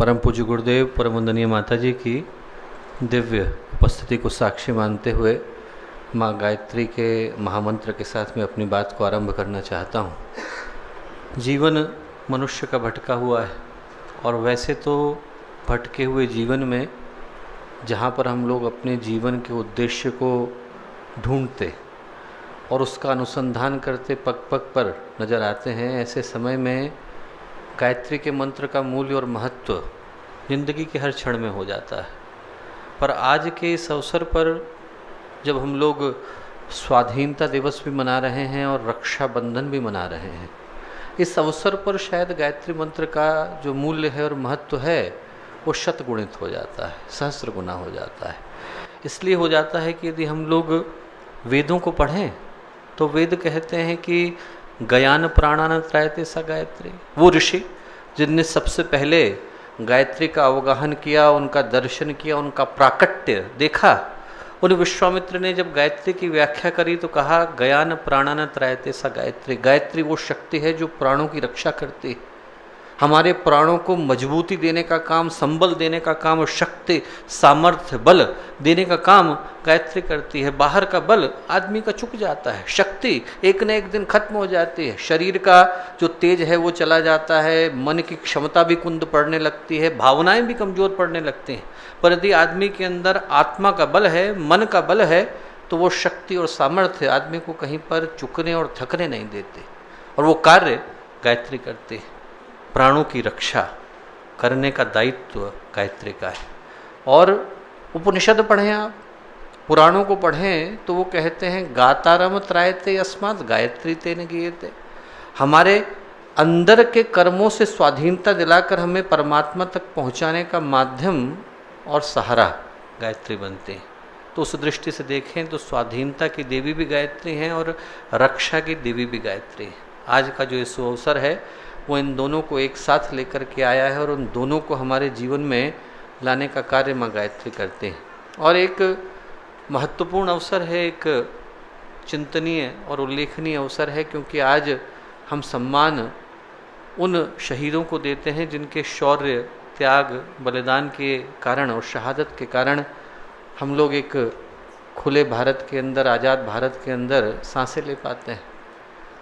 परम पूज्य गुरुदेव परम वंदनीय माता जी की दिव्य उपस्थिति को साक्षी मानते हुए माँ गायत्री के महामंत्र के साथ मैं अपनी बात को आरंभ करना चाहता हूँ। जीवन मनुष्य का भटका हुआ है और वैसे तो भटके हुए जीवन में जहाँ पर हम लोग अपने जीवन के उद्देश्य को ढूंढते और उसका अनुसंधान करते पग पग पर नज़र आते हैं, ऐसे समय में गायत्री के मंत्र का मूल्य और महत्व जिंदगी के हर क्षण में हो जाता है। पर आज के इस अवसर पर जब हम लोग स्वाधीनता दिवस भी मना रहे हैं और रक्षाबंधन भी मना रहे हैं, इस अवसर पर शायद गायत्री मंत्र का जो मूल्य है और महत्व है वो शतगुणित हो जाता है, सहस्र गुना हो जाता है। इसलिए हो जाता है कि यदि हम लोग वेदों को पढ़ें तो वेद कहते हैं कि गयान प्राणान त्रायते सा गायत्री। वो ऋषि जिनने सबसे पहले गायत्री का अवगाहन किया, उनका दर्शन किया, उनका प्राकट्य देखा, उन विश्वामित्र ने जब गायत्री की व्याख्या करी तो कहा गयान प्राणान त्रायते सा गायत्री। गायत्री वो शक्ति है जो प्राणों की रक्षा करती है, हमारे प्राणों को मजबूती देने का काम, संबल देने का काम, शक्ति, सामर्थ्य, बल देने का काम गायत्री करती है। बाहर का बल आदमी का चुक जाता है, शक्ति एक न एक दिन खत्म हो जाती है, शरीर का जो तेज है वो चला जाता है, मन की क्षमता भी कुंद पड़ने लगती है, भावनाएं भी कमजोर पड़ने लगती हैं। पर यदि आदमी के अंदर आत्मा का बल है, मन का बल है, तो वो शक्ति और सामर्थ्य आदमी को कहीं पर चुकने और थकने नहीं देते और वो कार्य गायत्री करती है। प्राणों की रक्षा करने का दायित्व गायत्री का है। और उपनिषद पढ़ें आप, पुराणों को पढ़ें तो वो कहते हैं गातारम त्रायते अस्मात् गायत्री तेन गीयते। हमारे अंदर के कर्मों से स्वाधीनता दिलाकर हमें परमात्मा तक पहुंचाने का माध्यम और सहारा गायत्री बनते हैं। तो उस दृष्टि से देखें तो स्वाधीनता की देवी भी गायत्री हैं और रक्षा की देवी भी गायत्री है। आज का जो इस अवसर है वो इन दोनों को एक साथ लेकर के आया है और उन दोनों को हमारे जीवन में लाने का कार्य माँ गायत्री करते हैं। और एक महत्वपूर्ण अवसर है, एक चिंतनीय और उल्लेखनीय अवसर है, क्योंकि आज हम सम्मान उन शहीदों को देते हैं जिनके शौर्य, त्याग, बलिदान के कारण और शहादत के कारण हम लोग एक खुले भारत के अंदर, आज़ाद भारत के अंदर सांसें ले पाते हैं।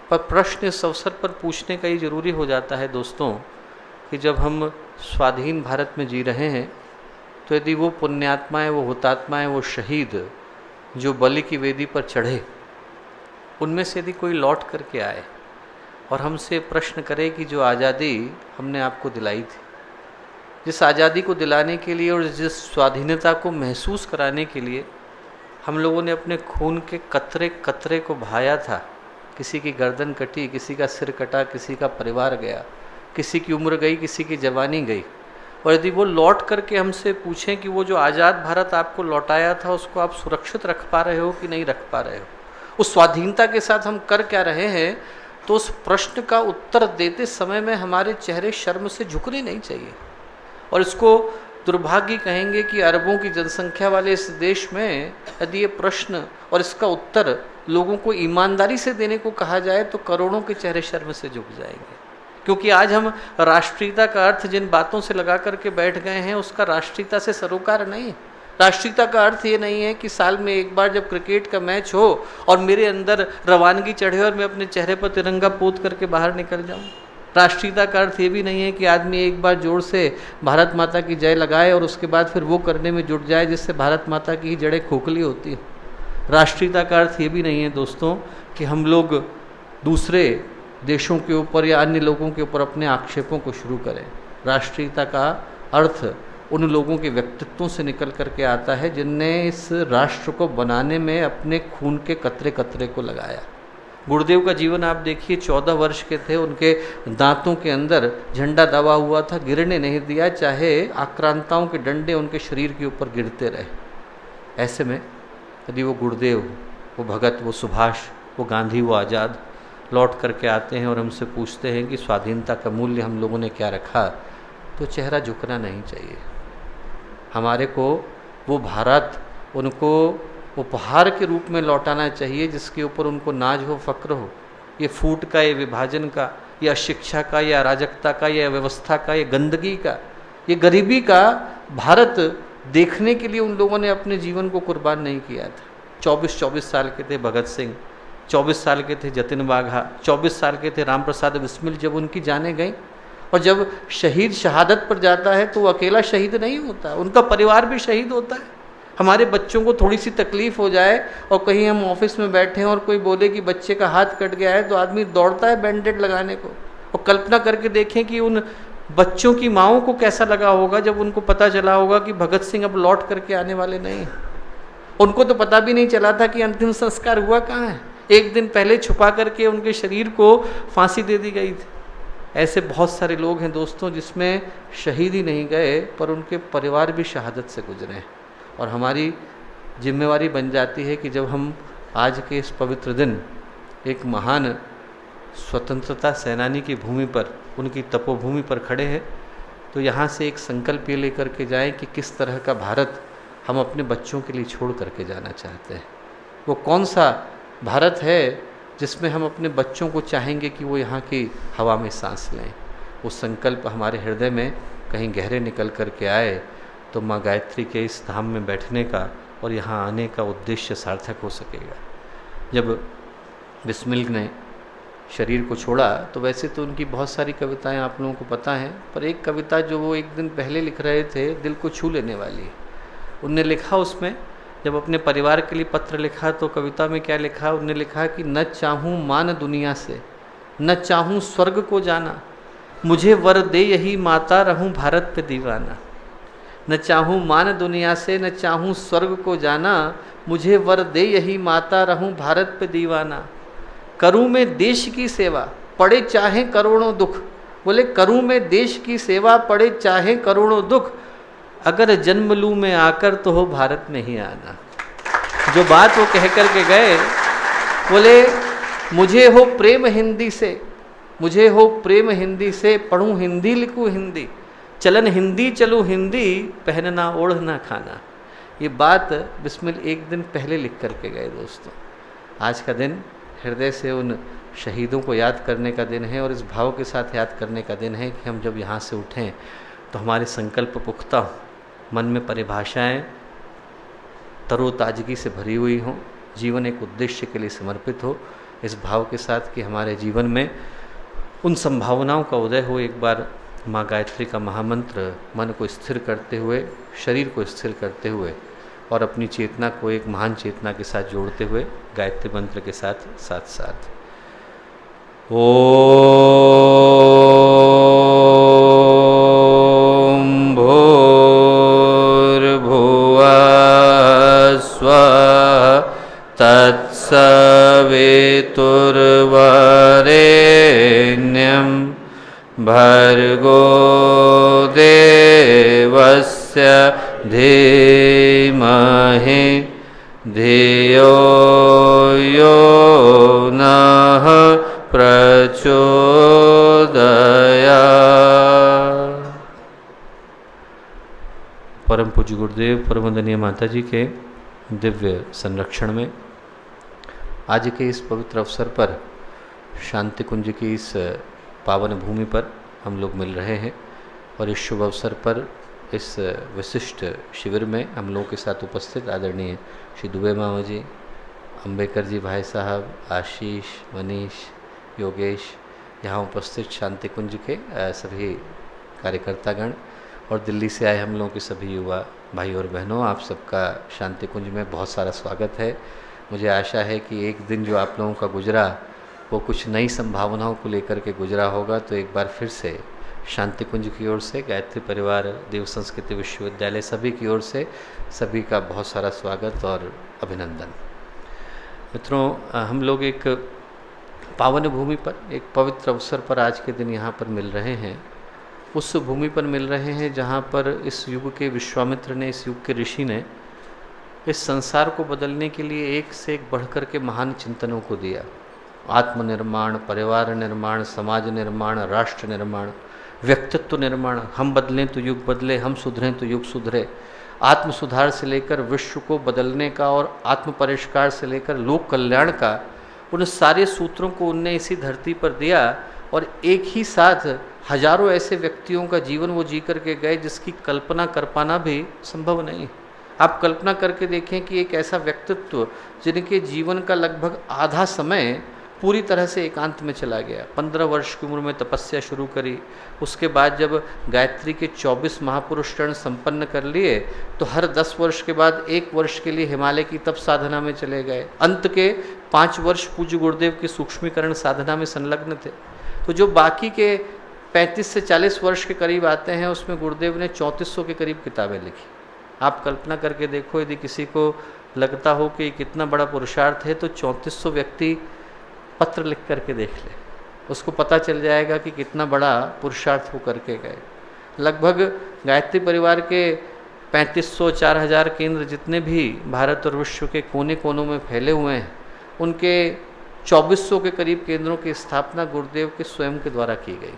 पर प्रश्न इस अवसर पर पूछने का ये जरूरी हो जाता है दोस्तों कि जब हम स्वाधीन भारत में जी रहे हैं तो यदि वो पुण्यात्माएं, वो हुतात्माएं, वो शहीद जो बलि की वेदी पर चढ़े, उनमें से यदि कोई लौट करके आए और हमसे प्रश्न करे कि जो आज़ादी हमने आपको दिलाई थी, जिस आज़ादी को दिलाने के लिए और जिस स्वाधीनता को महसूस कराने के लिए हम लोगों ने अपने खून के कतरे कतरे को बहाया था, किसी की गर्दन कटी, किसी का सिर कटा, किसी का परिवार गया, किसी की उम्र गई, किसी की जवानी गई, और यदि वो लौट करके हमसे पूछें कि वो जो आज़ाद भारत आपको लौटाया था उसको आप सुरक्षित रख पा रहे हो कि नहीं रख पा रहे हो, उस स्वाधीनता के साथ हम कर क्या रहे हैं, तो उस प्रश्न का उत्तर देते समय में हमारे चेहरे शर्म से झुकने नहीं चाहिए। और इसको दुर्भाग्य कहेंगे कि अरबों की जनसंख्या वाले इस देश में यदि ये प्रश्न और इसका उत्तर लोगों को ईमानदारी से देने को कहा जाए तो करोड़ों के चेहरे शर्म से झुक जाएंगे। क्योंकि आज हम राष्ट्रीयता का अर्थ जिन बातों से लगा करके बैठ गए हैं उसका राष्ट्रीयता से सरोकार नहीं। राष्ट्रीयता का अर्थ ये नहीं है कि साल में एक बार जब क्रिकेट का मैच हो और मेरे अंदर रवानगी चढ़े और मैं अपने चेहरे पर तिरंगा पोत करके बाहर निकल जाऊं। राष्ट्रीयता का अर्थ ये भी नहीं है कि आदमी एक बार जोर से भारत माता की जय लगाए और उसके बाद फिर वो करने में जुट जाए जिससे भारत माता की जड़ें खोखली होती है। राष्ट्रीयता का अर्थ ये भी नहीं है दोस्तों कि हम लोग दूसरे देशों के ऊपर या अन्य लोगों के ऊपर अपने आक्षेपों को शुरू करें। राष्ट्रीयता का अर्थ उन लोगों के व्यक्तित्वों से निकल करके आता है जिनने इस राष्ट्र को बनाने में अपने खून के कतरे कतरे को लगाया। गुरुदेव का जीवन आप देखिए, 14 वर्ष के थे, उनके दांतों के अंदर झंडा दबा हुआ था, गिरने नहीं दिया, चाहे आक्रांताओं के डंडे उनके शरीर के ऊपर गिरते रहे। ऐसे में यदि वो गुरुदेव, वो भगत, वो सुभाष, वो गांधी, वो आज़ाद लौट करके आते हैं और हमसे पूछते हैं कि स्वाधीनता का मूल्य हम लोगों ने क्या रखा, तो चेहरा झुकना नहीं चाहिए। हमारे को वो भारत उनको उपहार के रूप में लौटाना चाहिए जिसके ऊपर उनको नाज हो, फक्र हो। ये फूट का, ये विभाजन का, या शिक्षा का, या अराजकता का, या व्यवस्था का, या गंदगी का, ये गरीबी का भारत देखने के लिए उन लोगों ने अपने जीवन को कुर्बान नहीं किया था। 24-24 साल के थे भगत सिंह, 24 साल के थे जतिन वाघा, 24 साल के थे राम प्रसाद बिस्मिल। जब उनकी जानें गई, और जब शहीद शहादत पर जाता है तो वो अकेला शहीद नहीं होता, उनका परिवार भी शहीद होता है। हमारे बच्चों को थोड़ी सी तकलीफ हो जाए और कहीं हम ऑफिस में बैठे हैं और कोई बोले कि बच्चे का हाथ कट गया है, तो आदमी दौड़ता है बैंडेड लगाने को। और कल्पना करके देखें कि उन बच्चों की माँओं को कैसा लगा होगा जब उनको पता चला होगा कि भगत सिंह अब लौट करके आने वाले नहीं हैं। उनको तो पता भी नहीं चला था कि अंतिम संस्कार हुआ कहाँ है। एक दिन पहले छुपा करके उनके शरीर को फांसी दे दी गई थी। ऐसे बहुत सारे लोग हैं दोस्तों जिसमें शहीद ही नहीं गए पर उनके परिवार भी शहादत से गुजरे हैं। और हमारी जिम्मेवारी बन जाती है कि जब हम आज के इस पवित्र दिन एक महान स्वतंत्रता सेनानी की भूमि पर, उनकी तपोभूमि पर खड़े हैं, तो यहाँ से एक संकल्प ये लेकर के जाएं कि किस तरह का भारत हम अपने बच्चों के लिए छोड़ करके जाना चाहते हैं। वो कौन सा भारत है जिसमें हम अपने बच्चों को चाहेंगे कि वो यहाँ की हवा में सांस लें। वो संकल्प हमारे हृदय में कहीं गहरे निकल कर के आए तो माँ गायत्री के इस धाम में बैठने का और यहाँ आने का उद्देश्य सार्थक हो सकेगा। जब बिस्मिल ने शरीर को छोड़ा तो वैसे तो उनकी बहुत सारी कविताएं आप लोगों को पता हैं, पर एक कविता जो वो एक दिन पहले लिख रहे थे दिल को छू लेने वाली। उनने लिखा उसमें, जब अपने परिवार के लिए पत्र लिखा तो कविता में क्या लिखा, उनने लिखा कि न चाहूँ मान दुनिया से, न चाहूँ स्वर्ग को जाना, मुझे वर दे यही माता रहूँ भारत पे दीवाना। न चाहूँ मान दुनिया से, न चाहूँ स्वर्ग को जाना, मुझे वर दे यही माता रहूँ भारत पे दीवाना। करूँ मैं देश की सेवा, पड़े चाहे करोड़ों दुख। बोले करूँ मैं देश की सेवा, पड़े चाहे करोड़ों दुख, अगर जन्म लूँ मैं आकर तो हो भारत नहीं आना। जो बात वो कह कर के गए, बोले मुझे हो प्रेम हिंदी से, मुझे हो प्रेम हिंदी से, पढ़ूँ हिंदी लिखूँ हिंदी, चलन हिंदी चलूँ हिंदी, पहनना ओढ़ना खाना। ये बात बिस्मिल एक दिन पहले लिख कर के गए दोस्तों। आज का दिन हृदय से उन शहीदों को याद करने का दिन है और इस भाव के साथ याद करने का दिन है कि हम जब यहाँ से उठें तो हमारे संकल्प पुख्ता हो, मन में परिभाषाएं तरोताजगी से भरी हुई हों, जीवन एक उद्देश्य के लिए समर्पित हो, इस भाव के साथ कि हमारे जीवन में उन संभावनाओं का उदय हो। एक बार माँ गायत्री का महामंत्र मन को स्थिर करते हुए, शरीर को स्थिर करते हुए और अपनी चेतना को एक महान चेतना के साथ जोड़ते हुए गायत्री मंत्र के साथ साथ साथ ओम भूर्भुवः स्वः तत्सवितुर्वरेण्यं भर्गो देवस्य धीमहि धियो यो नः प्रचोदयात्। परम पूज्य गुरुदेव परमवंदनीय माता जी के दिव्य संरक्षण में आज के इस पवित्र अवसर पर शांति कुंज की इस पावन भूमि पर हम लोग मिल रहे हैं और इस शुभ अवसर पर इस विशिष्ट शिविर में हम लोगों के साथ उपस्थित आदरणीय श्री दुबे मामा जी, अम्बेकर जी भाई साहब, आशीष, मनीष, योगेश, यहाँ उपस्थित शांति कुंज के सभी कार्यकर्तागण और दिल्ली से आए हम लोगों के सभी युवा भाई और बहनों, आप सबका शांति कुंज में बहुत सारा स्वागत है। मुझे आशा है कि एक दिन जो आप लोगों का गुजरा वो कुछ नई संभावनाओं को लेकर के गुजरा होगा। तो एक बार फिर से शांति कुंज की ओर से, गायत्री परिवार, देव संस्कृति विश्वविद्यालय सभी की ओर से सभी का बहुत सारा स्वागत और अभिनंदन। मित्रों, हम लोग एक पावन भूमि पर, एक पवित्र अवसर पर आज के दिन यहाँ पर मिल रहे हैं। उस भूमि पर मिल रहे हैं जहाँ पर इस युग के विश्वामित्र ने, इस युग के ऋषि ने इस संसार को बदलने के लिए एक से एक बढ़कर के महान चिंतनों को दिया। आत्मनिर्माण, परिवार निर्माण, समाज निर्माण, राष्ट्र निर्माण, व्यक्तित्व निर्माण। हम बदलें तो युग बदले, हम सुधरें तो युग सुधरे। आत्म सुधार से लेकर विश्व को बदलने का और आत्म परिष्कार से लेकर लोक कल्याण का, उन सारे सूत्रों को उनने इसी धरती पर दिया और एक ही साथ हजारों ऐसे व्यक्तियों का जीवन वो जी करके गए जिसकी कल्पना कर पाना भी संभव नहीं। आप कल्पना करके देखें कि एक ऐसा व्यक्तित्व जिनके जीवन का लगभग आधा समय पूरी तरह से एकांत में चला गया। 15 वर्ष की उम्र में तपस्या शुरू करी, उसके बाद जब गायत्री के 24 महापुरुष चरण संपन्न कर लिए तो हर 10 वर्ष के बाद 1 वर्ष के लिए हिमालय की तप साधना में चले गए। अंत के 5 वर्ष पूज्य गुरुदेव की सूक्ष्मीकरण साधना में संलग्न थे। तो जो बाकी के 35 से 40 वर्ष के करीब आते हैं उसमें गुरुदेव ने 3400 के करीब किताबें लिखी। आप कल्पना करके देखो, यदि किसी को लगता हो कि कितना बड़ा पुरुषार्थ है तो 3400 व्यक्ति पत्र लिख करके देख ले, उसको पता चल जाएगा कि कितना बड़ा पुरुषार्थ वो करके गए। लगभग गायत्री परिवार के 3500 4000 केंद्र जितने भी भारत और विश्व के कोने कोनों में फैले हुए हैं, उनके 2400 के करीब केंद्रों की स्थापना गुरुदेव के स्वयं के द्वारा की गई।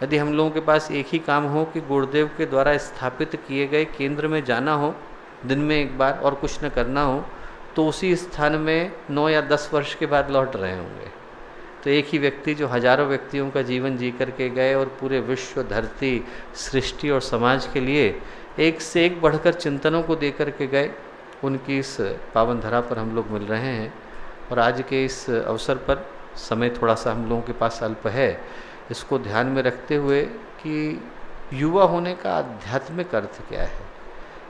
यदि हम लोगों के पास एक ही काम हो कि गुरुदेव के द्वारा स्थापित किए गए केंद्र में जाना हो दिन में एक बार और कुछ न करना हो, तो उसी स्थान में 9 या 10 वर्ष के बाद लौट रहे होंगे। तो एक ही व्यक्ति जो हजारों व्यक्तियों का जीवन जी करके गए और पूरे विश्व, धरती, सृष्टि और समाज के लिए एक से एक बढ़कर चिंतनों को दे करके गए, उनकी इस पावन धरा पर हम लोग मिल रहे हैं। और आज के इस अवसर पर समय थोड़ा सा हम लोगों के पास अल्प है, इसको ध्यान में रखते हुए कि युवा होने का आध्यात्मिक अर्थ क्या है,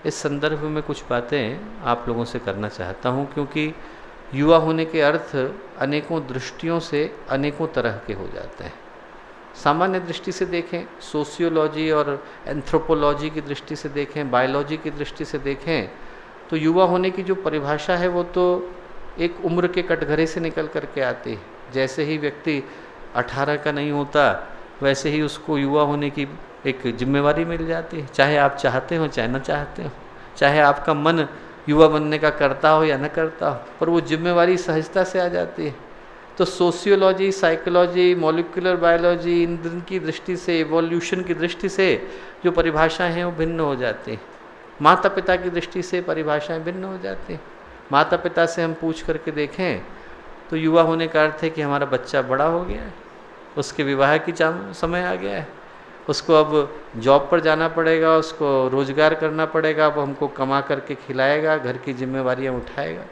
इस संदर्भ में कुछ बातें आप लोगों से करना चाहता हूं, क्योंकि युवा होने के अर्थ अनेकों दृष्टियों से अनेकों तरह के हो जाते हैं। सामान्य दृष्टि से देखें, सोशियोलॉजी और एंथ्रोपोलॉजी की दृष्टि से देखें, बायोलॉजी की दृष्टि से देखें, तो युवा होने की जो परिभाषा है वो तो एक उम्र के कटघरे से निकल करके आती है। जैसे ही व्यक्ति 18 का नहीं होता वैसे ही उसको युवा होने की एक जिम्मेवारी मिल जाती है, चाहे आप चाहते हो चाहे न चाहते हो, चाहे आपका मन युवा बनने का करता हो या न करता हो, पर वो जिम्मेवारी सहजता से आ जाती है। तो सोशियोलॉजी, साइकोलॉजी, मॉलिक्यूलर बायोलॉजी, इन की दृष्टि से, इवोल्यूशन की दृष्टि से जो परिभाषाएं हैं वो भिन्न हो जाती हैं। माता पिता की दृष्टि से परिभाषाएं भिन्न हो जाती हैं। माता पिता से हम पूछ करके देखें तो युवा होने का अर्थ है कि हमारा बच्चा बड़ा हो गया है, उसके विवाह की समय आ गया है, उसको अब जॉब पर जाना पड़ेगा, उसको रोजगार करना पड़ेगा, अब हमको कमा करके खिलाएगा, घर की जिम्मेवारियां उठाएगा।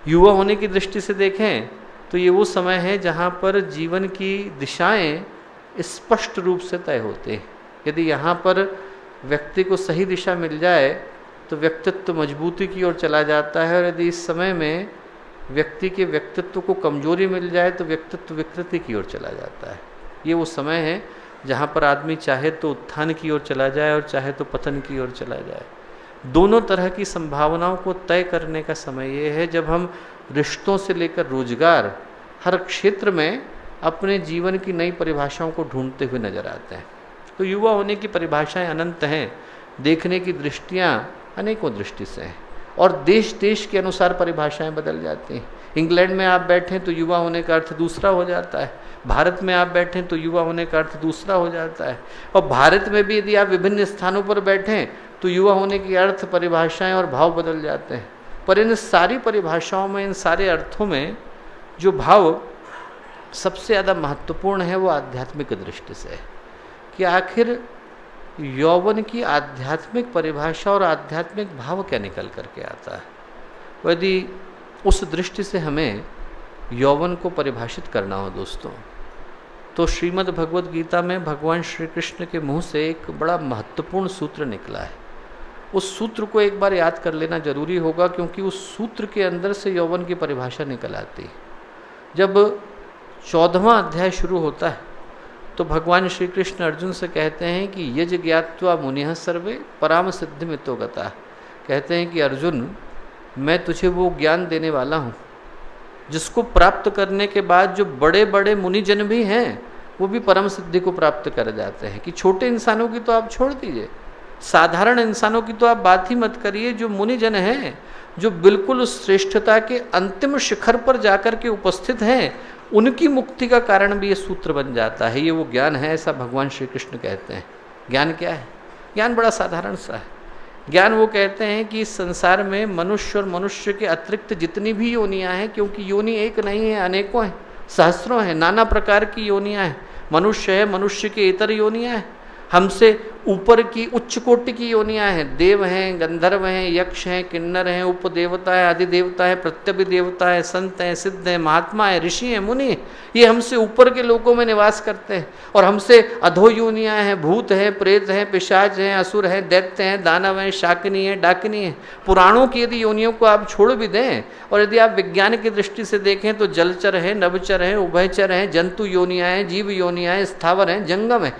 युवा होने की दृष्टि से देखें तो ये वो समय है जहाँ पर जीवन की दिशाएं स्पष्ट रूप से तय होते हैं। यदि यहाँ पर व्यक्ति को सही दिशा मिल जाए तो व्यक्तित्व मजबूती की ओर चला जाता है, और यदि इस समय में व्यक्ति के व्यक्तित्व को कमजोरी मिल जाए तो व्यक्तित्व विकृति की ओर चला जाता है। ये वो समय है जहाँ पर आदमी चाहे तो उत्थान की ओर चला जाए और चाहे तो पतन की ओर चला जाए। दोनों तरह की संभावनाओं को तय करने का समय ये है जब हम रिश्तों से लेकर रोजगार, हर क्षेत्र में अपने जीवन की नई परिभाषाओं को ढूंढते हुए नजर आते हैं। तो युवा होने की परिभाषाएं अनंत हैं, देखने की दृष्टियाँ अनेकों दृष्टि से हैं, और देश देश के अनुसार परिभाषाएं बदल जाती हैं। इंग्लैंड में आप बैठें तो युवा होने का अर्थ दूसरा हो जाता है, भारत में आप बैठें तो युवा होने का अर्थ दूसरा हो जाता है, और भारत में भी यदि आप विभिन्न स्थानों पर बैठें तो युवा होने की अर्थ, परिभाषाएं और भाव बदल जाते हैं। पर इन सारी परिभाषाओं में, इन सारे अर्थों में जो भाव सबसे ज़्यादा महत्वपूर्ण है वो आध्यात्मिक दृष्टि से है कि आखिर यौवन की आध्यात्मिक परिभाषा और आध्यात्मिक भाव क्या निकल करके आता है। यदि उस दृष्टि से हमें यौवन को परिभाषित करना हो दोस्तों, तो श्रीमद् भगवद गीता में भगवान श्री कृष्ण के मुंह से एक बड़ा महत्वपूर्ण सूत्र निकला है। उस सूत्र को एक बार याद कर लेना जरूरी होगा, क्योंकि उस सूत्र के अंदर से यौवन की परिभाषा निकल आती है। जब 14वां अध्याय शुरू होता है तो भगवान श्री कृष्ण अर्जुन से कहते हैं कि यज ज्ञात्वा मुनिः सर्वे पराम सिद्धिमितो गता। कहते हैं कि अर्जुन, मैं तुझे वो ज्ञान देने वाला हूँ जिसको प्राप्त करने के बाद जो बड़े बड़े मुनिजन भी हैं वो भी परम सिद्धि को प्राप्त कर जाते हैं। कि छोटे इंसानों की तो आप छोड़ दीजिए, साधारण इंसानों की तो आप बात ही मत करिए, जो मुनिजन हैं, जो बिल्कुल उस श्रेष्ठता के अंतिम शिखर पर जाकर के उपस्थित हैं, उनकी मुक्ति का कारण भी ये सूत्र बन जाता है। ये वो ज्ञान है, ऐसा भगवान श्री कृष्ण कहते हैं। ज्ञान क्या है? ज्ञान बड़ा साधारण सा है। ज्ञान वो कहते हैं कि इस संसार में मनुष्य और मनुष्य के अतिरिक्त जितनी भी योनियां हैं, क्योंकि योनि एक नहीं है, अनेकों हैं, सहस्रों हैं, नाना प्रकार की योनियां हैं। मनुष्य है, मनुष्य की इतर योनियां हैं, हमसे ऊपर की उच्च कोटि की योनियां हैं। देव हैं, गंधर्व हैं, यक्ष हैं, किन्नर हैं, उपदेवता है, अधिदेवता है, प्रत्यभिदेवता है, संत हैं, सिद्ध हैं, महात्मा है, ऋषि हैं, मुनि हैं। ये हमसे ऊपर के लोकों में निवास करते हैं। और हमसे अधो योनियां हैं, भूत हैं, प्रेत हैं, पिशाच हैं, असुर हैं, दैत्य हैं, दानव हैं, शाकिनी हैं, डाकिनी हैं। पुराणों की यदि योनियों को आप छोड़ भी दें और यदि आप विज्ञान की दृष्टि से देखें तो जलचर हैं, नभचर हैं, उभयचर हैं, जंतु योनियां हैं, जीव योनियां हैं, स्थावर हैं, जंगम हैं।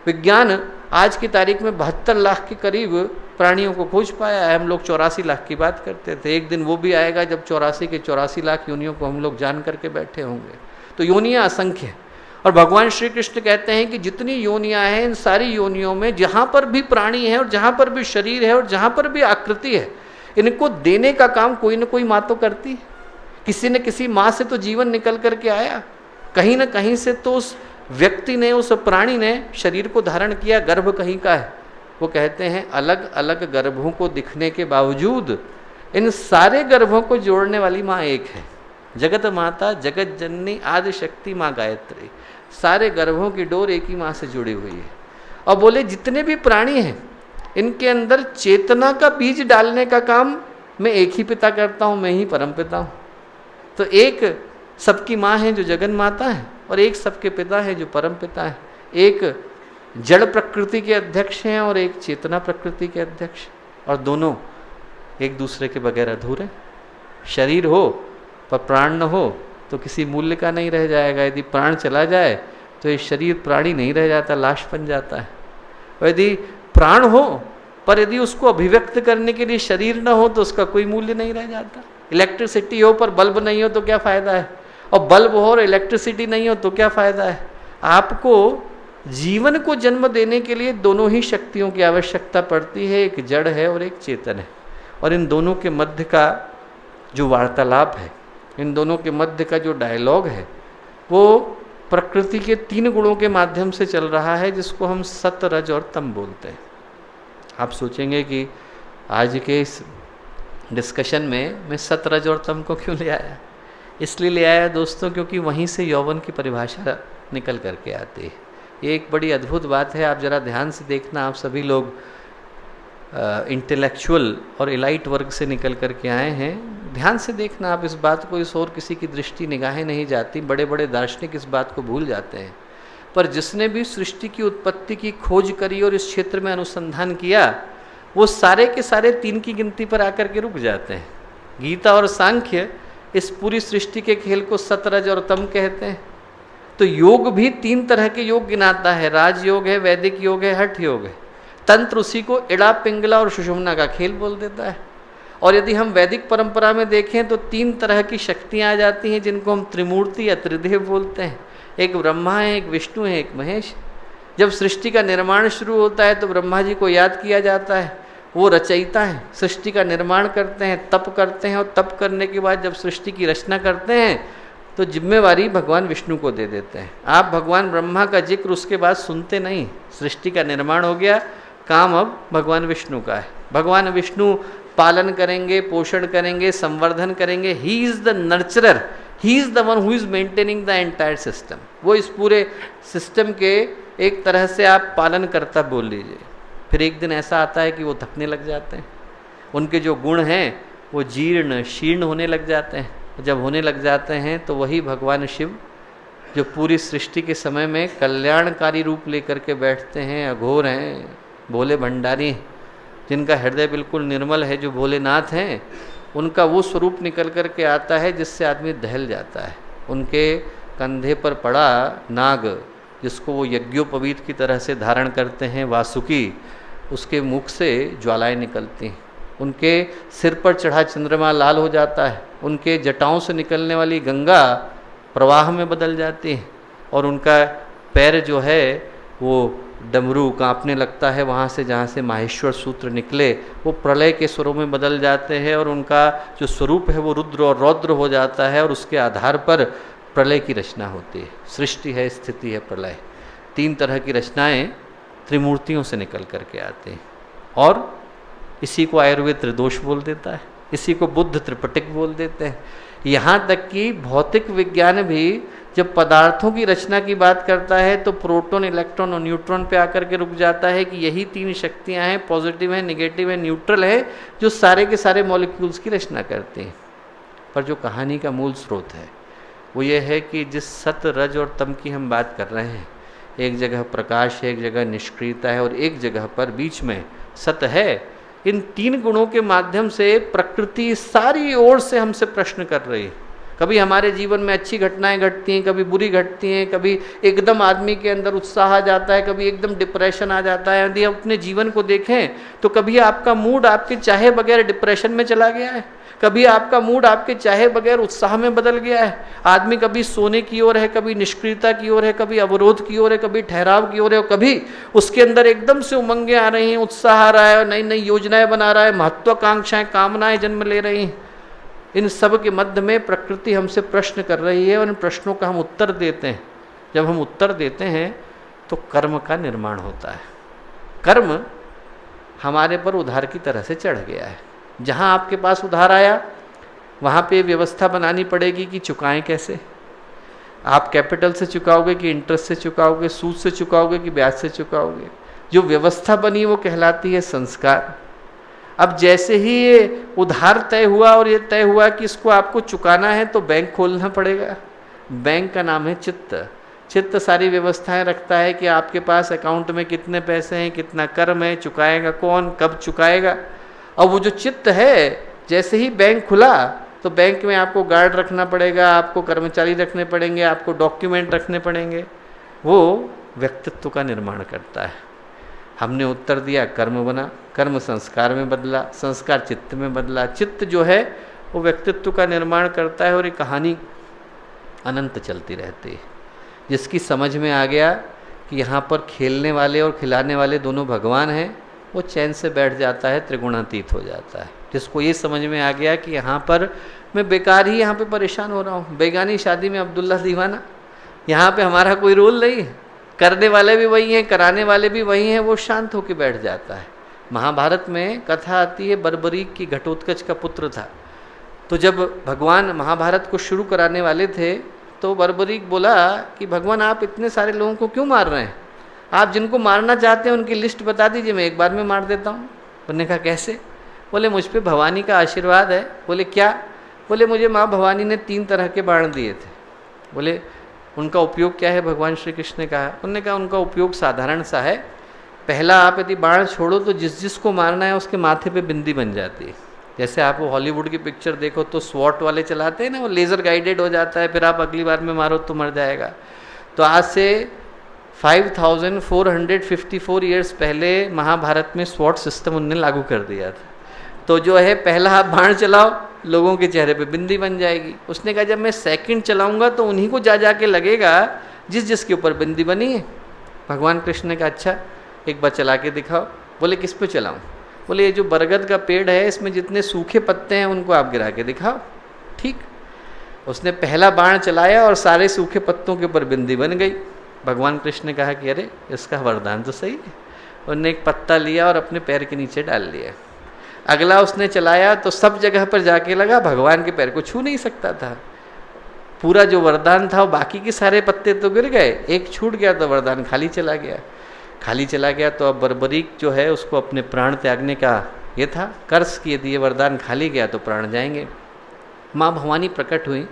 विज्ञान आज की तारीख में 72 लाख के करीब प्राणियों को खोज पाया है। हम लोग 84 लाख की बात करते थे, एक दिन वो भी आएगा जब 84 के 84 लाख योनियों को हम लोग जान करके बैठे होंगे। तो योनियां असंख्य हैं। और भगवान श्री कृष्ण कहते हैं कि जितनी योनियां हैं, इन सारी योनियों में जहाँ पर भी प्राणी है और जहाँ पर भी शरीर है और जहाँ पर भी आकृति है, इनको देने का काम कोई ना कोई माँ तो करती है। किसी न किसी माँ से तो जीवन निकल करके आया, कहीं ना कहीं से तो उस व्यक्ति ने, उस प्राणी ने शरीर को धारण किया। गर्भ कहीं का है। वो कहते हैं अलग अलग गर्भों को दिखने के बावजूद इन सारे गर्भों को जोड़ने वाली माँ एक है। जगत माता, जगत जननी, आदि शक्ति माँ गायत्री। सारे गर्भों की डोर एक ही माँ से जुड़ी हुई है। और बोले जितने भी प्राणी हैं इनके अंदर चेतना का बीज डालने का काम मैं एक ही पिता करता हूँ, मैं ही परम पिता हूँ। तो एक सबकी माँ है जो जगन माता है और एक सबके पिता है जो परम पिता है। एक जड़ प्रकृति के अध्यक्ष हैं और एक चेतना प्रकृति के अध्यक्ष, और दोनों एक दूसरे के बगैर अधूरे। शरीर हो पर प्राण न हो तो किसी मूल्य का नहीं रह जाएगा। यदि प्राण चला जाए तो ये शरीर प्राणी नहीं रह जाता, लाश बन जाता है। और यदि प्राण हो पर यदि उसको अभिव्यक्त करने के लिए शरीर न हो तो उसका कोई मूल्य नहीं रह जाता। इलेक्ट्रिसिटी हो पर बल्ब नहीं हो तो क्या फ़ायदा है, और बल्ब हो और इलेक्ट्रिसिटी नहीं हो तो क्या फ़ायदा है। आपको जीवन को जन्म देने के लिए दोनों ही शक्तियों की आवश्यकता पड़ती है, एक जड़ है और एक चेतन है। और इन दोनों के मध्य का जो वार्तालाप है, इन दोनों के मध्य का जो डायलॉग है, वो प्रकृति के 3 गुणों के माध्यम से चल रहा है, जिसको हम सत, रज और तम बोलते हैं। आप सोचेंगे कि आज के इस डिस्कशन में मैं सत, रज और तम को क्यों ले आया। इसलिए ले आया दोस्तों क्योंकि वहीं से यौवन की परिभाषा निकल करके आती है। ये एक बड़ी अद्भुत बात है। आप ज़रा ध्यान से देखना, आप सभी लोग इंटेलेक्चुअल और इलाइट वर्ग से निकल करके आए हैं। ध्यान से देखना आप इस बात को, इस और किसी की दृष्टि निगाहें नहीं जाती। बड़े बड़े दार्शनिक इस बात को भूल जाते हैं, पर जिसने भी सृष्टि की उत्पत्ति की खोज करी और इस क्षेत्र में अनुसंधान किया, वो सारे के सारे 3 की गिनती पर आकर के रुक जाते हैं। गीता और सांख्य इस पूरी सृष्टि के खेल को सत, रज और तम कहते हैं। तो योग भी 3 तरह के योग गिनाता है, राजयोग है, वैदिक योग है, हठ योग है। तंत्र उसी को इड़ा, पिंगला और सुषुम्ना का खेल बोल देता है। और यदि हम वैदिक परंपरा में देखें तो 3 तरह की शक्तियाँ आ जाती हैं, जिनको हम त्रिमूर्ति या त्रिदेव बोलते हैं। एक ब्रह्मा है, एक विष्णु है, एक महेश। जब सृष्टि का निर्माण शुरू होता है तो ब्रह्मा जी को याद किया जाता है, वो रचयिता हैं, सृष्टि का निर्माण करते हैं, तप करते हैं, और तप करने के बाद जब सृष्टि की रचना करते हैं तो जिम्मेवारी भगवान विष्णु को दे देते हैं। आप भगवान ब्रह्मा का जिक्र उसके बाद सुनते नहीं। सृष्टि का निर्माण हो गया, काम अब भगवान विष्णु का है। भगवान विष्णु पालन करेंगे, पोषण करेंगे, संवर्धन करेंगे। He is the नर्चरर, he is the one who is maintaining the entire system. वो इस पूरे सिस्टम के एक तरह से आप पालन करता बोल लीजिए। फिर एक दिन ऐसा आता है कि वो थकने लग जाते हैं, उनके जो गुण हैं वो जीर्ण शीर्ण होने लग जाते हैं। जब होने लग जाते हैं तो वही भगवान शिव, जो पूरी सृष्टि के समय में कल्याणकारी रूप लेकर के बैठते हैं, अघोर हैं, भोले भंडारी, जिनका हृदय बिल्कुल निर्मल है, जो भोलेनाथ हैं, उनका वो स्वरूप निकल कर के आता है जिससे आदमी दहल जाता है। उनके कंधे पर पड़ा नाग, जिसको वो यज्ञोपवीत की तरह से धारण करते हैं, वासुकी, उसके मुख से ज्वालाएं निकलती हैं। उनके सिर पर चढ़ा चंद्रमा लाल हो जाता है, उनके जटाओं से निकलने वाली गंगा प्रवाह में बदल जाती है, और उनका पैर जो है वो डमरू कांपने लगता है। वहाँ से जहाँ से माहेश्वर सूत्र निकले वो प्रलय के स्वरों में बदल जाते हैं, और उनका जो स्वरूप है वो रुद्र और रौद्र हो जाता है, और उसके आधार पर प्रलय की रचना होती है। सृष्टि है, स्थिति है, प्रलय। 3 तरह की रचनाएं त्रिमूर्तियों से निकल करके आते हैं। और इसी को आयुर्वेद त्रिदोष बोल देता है, इसी को बुद्ध त्रिपटिक बोल देते हैं। यहाँ तक कि भौतिक विज्ञान भी जब पदार्थों की रचना की बात करता है तो प्रोटॉन, इलेक्ट्रॉन और न्यूट्रॉन पे आकर के रुक जाता है कि यही तीन शक्तियां हैं, पॉजिटिव है, नेगेटिव है, न्यूट्रल है, जो सारे के सारे मॉलिक्यूल्स की रचना करते हैं। पर जो कहानी का मूल स्रोत है वो ये है कि जिस सत, रज और तम की हम बात कर रहे हैं, एक जगह प्रकाश है, एक जगह निष्क्रियता है और एक जगह पर बीच में सत है। इन तीन गुणों के माध्यम से प्रकृति सारी ओर से हमसे प्रश्न कर रही है। कभी हमारे जीवन में अच्छी घटनाएं घटती हैं, कभी बुरी घटती हैं, कभी एकदम आदमी के अंदर उत्साह आ जाता है, कभी एकदम डिप्रेशन आ जाता है। यदि अपने जीवन को देखें तो कभी आपका मूड आपके चाहे बगैर डिप्रेशन में चला गया है, कभी आपका मूड आपके चाहे बगैर उत्साह में बदल गया है। आदमी कभी सोने की ओर है, कभी निष्क्रियता की ओर है, कभी अवरोध की ओर है, कभी ठहराव की ओर है, और कभी उसके अंदर एकदम से उमंगें आ रही हैं, उत्साह आ रहा है और नई नई योजनाएं बना रहा है, महत्वाकांक्षाएं, कामनाएं जन्म ले रही हैं। इन सब के मध्य में प्रकृति हमसे प्रश्न कर रही है और इन प्रश्नों का हम उत्तर देते हैं। जब हम उत्तर देते हैं तो कर्म का निर्माण होता है। कर्म हमारे पर उधार की तरह से चढ़ गया है। जहाँ आपके पास उधार आया वहाँ पे व्यवस्था बनानी पड़ेगी कि चुकाएं कैसे। आप कैपिटल से चुकाओगे कि इंटरेस्ट से चुकाओगे, सूद से चुकाओगे कि ब्याज से चुकाओगे। जो व्यवस्था बनी वो कहलाती है संस्कार। अब जैसे ही ये उधार तय हुआ और ये तय हुआ कि इसको आपको चुकाना है तो बैंक खोलना पड़ेगा। बैंक का नाम है चित्त। चित्त सारी व्यवस्थाएं रखता है कि आपके पास अकाउंट में कितने पैसे हैं, कितना कर्म है, चुकाएगा कौन, कब चुकाएगा। और वो जो चित्त है, जैसे ही बैंक खुला तो बैंक में आपको गार्ड रखना पड़ेगा, आपको कर्मचारी रखने पड़ेंगे, आपको डॉक्यूमेंट रखने पड़ेंगे। वो व्यक्तित्व का निर्माण करता है। हमने उत्तर दिया, कर्म बना, कर्म संस्कार में बदला, संस्कार चित्त में बदला, चित्त जो है वो व्यक्तित्व का निर्माण करता है। और ये कहानी अनंत चलती रहती है। जिसकी समझ में आ गया कि यहाँ पर खेलने वाले और खिलाने वाले दोनों भगवान हैं, वो चैन से बैठ जाता है, त्रिगुणातीत हो जाता है। जिसको ये समझ में आ गया कि यहाँ पर मैं बेकार ही यहाँ पे परेशान हो रहा हूँ, बेगानी शादी में अब्दुल्ला दीवाना, यहाँ पे हमारा कोई रोल नहीं है, करने वाले भी वही हैं, कराने वाले भी वही हैं, वो शांत होकर बैठ जाता है। महाभारत में कथा आती है, बर्बरीक की घटोत्कच का पुत्र था। तो जब भगवान महाभारत को शुरू कराने वाले थे तो बर्बरीक बोला कि भगवान आप इतने सारे लोगों को क्यों मार रहे हैं, आप जिनको मारना चाहते हैं उनकी लिस्ट बता दीजिए, मैं एक बार में मार देता हूँ। उन्होंने कहा कैसे? बोले मुझ पर भवानी का आशीर्वाद है। बोले क्या? बोले मुझे माँ भवानी ने 3 तरह के बाण दिए थे। बोले उनका उपयोग क्या है? भगवान श्री कृष्ण ने कहा। उन्होंने कहा उनका उपयोग साधारण सा है। पहला, आप यदि बाण छोड़ो तो जिस जिसको मारना है उसके माथे पे बिंदी बन जाती है। जैसे आप वो हॉलीवुड की पिक्चर देखो तो स्वॉट वाले चलाते हैं ना, वो लेज़र गाइडेड हो जाता है, फिर आप अगली बार में मारो तो मर जाएगा। तो आज से 5454 ईयर्स पहले महाभारत में स्वॉट सिस्टम उनने लागू कर दिया था। तो जो है पहला आप बाण चलाओ, लोगों के चेहरे पे बिंदी बन जाएगी। उसने कहा जब मैं सेकंड चलाऊंगा तो उन्हीं को जा के लगेगा जिस जिसके ऊपर बिंदी बनी है। भगवान कृष्ण ने कहा अच्छा एक बार चला के दिखाओ। बोले किस पे चलाऊं? बोले ये जो बरगद का पेड़ है इसमें जितने सूखे पत्ते हैं उनको आप गिरा के दिखाओ। ठीक, उसने पहला बाण चलाया और सारे सूखे पत्तों के ऊपर बिंदी बन गई। भगवान कृष्ण ने कहा कि अरे इसका वरदान तो सही है। उन्होंने एक पत्ता लिया और अपने पैर के नीचे डाल लिया। अगला उसने चलाया तो सब जगह पर जाके लगा, भगवान के पैर को छू नहीं सकता था। पूरा जो वरदान था वो बाकी के सारे पत्ते तो गिर गए, एक छूट गया तो वरदान खाली चला गया। खाली चला गया तो अब बर्बरीक जो है उसको अपने प्राण त्यागने का ये था कर्ज कि यदि ये वरदान खाली गया तो प्राण जाएंगे। माँ भवानी प्रकट हुई।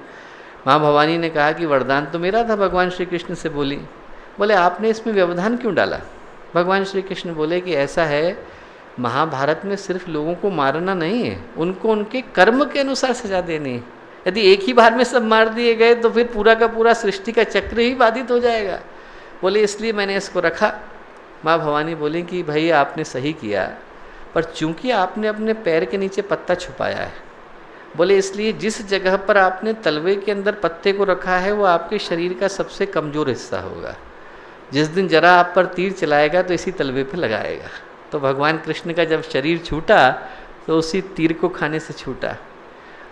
माँ भवानी ने कहा कि वरदान तो मेरा था। भगवान श्री कृष्ण से बोली, बोले आपने इसमें व्यवधान क्यों डाला? भगवान श्री कृष्ण बोले कि ऐसा है, महाभारत में सिर्फ लोगों को मारना नहीं है, उनको उनके कर्म के अनुसार सजा देनी है। यदि एक ही बार में सब मार दिए गए तो फिर पूरा का पूरा सृष्टि का चक्र ही बाधित हो जाएगा। बोले इसलिए मैंने इसको रखा। माँ भवानी बोली कि भाई आपने सही किया, पर चूंकि आपने अपने पैर के नीचे पत्ता छुपाया है, बोले इसलिए जिस जगह पर आपने तलवे के अंदर पत्ते को रखा है वो आपके शरीर का सबसे कमज़ोर हिस्सा होगा। जिस दिन जरा आप पर तीर चलाएगा तो इसी तलवे पर लगाएगा। तो भगवान कृष्ण का जब शरीर छूटा तो उसी तीर को खाने से छूटा।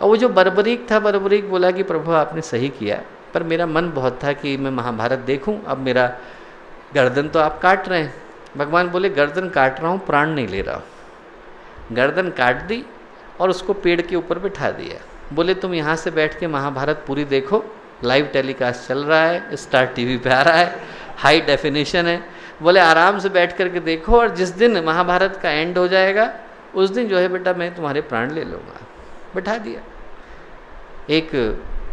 और वो जो बर्बरीक था, बर्बरीक बोला कि प्रभु आपने सही किया, पर मेरा मन बहुत था कि मैं महाभारत देखूं, अब मेरा गर्दन तो आप काट रहे हैं। भगवान बोले गर्दन काट रहा हूँ, प्राण नहीं ले रहा हूँ। गर्दन काट दी और उसको पेड़ के ऊपर बिठा दिया। बोले तुम यहाँ से बैठ के महाभारत पूरी देखो, लाइव टेलीकास्ट चल रहा है, स्टार टीवी पे आ रहा है, हाई डेफिनेशन है। बोले आराम से बैठ करके देखो, और जिस दिन महाभारत का एंड हो जाएगा उस दिन जो है बेटा मैं तुम्हारे प्राण ले लूँगा। बैठा दिया। एक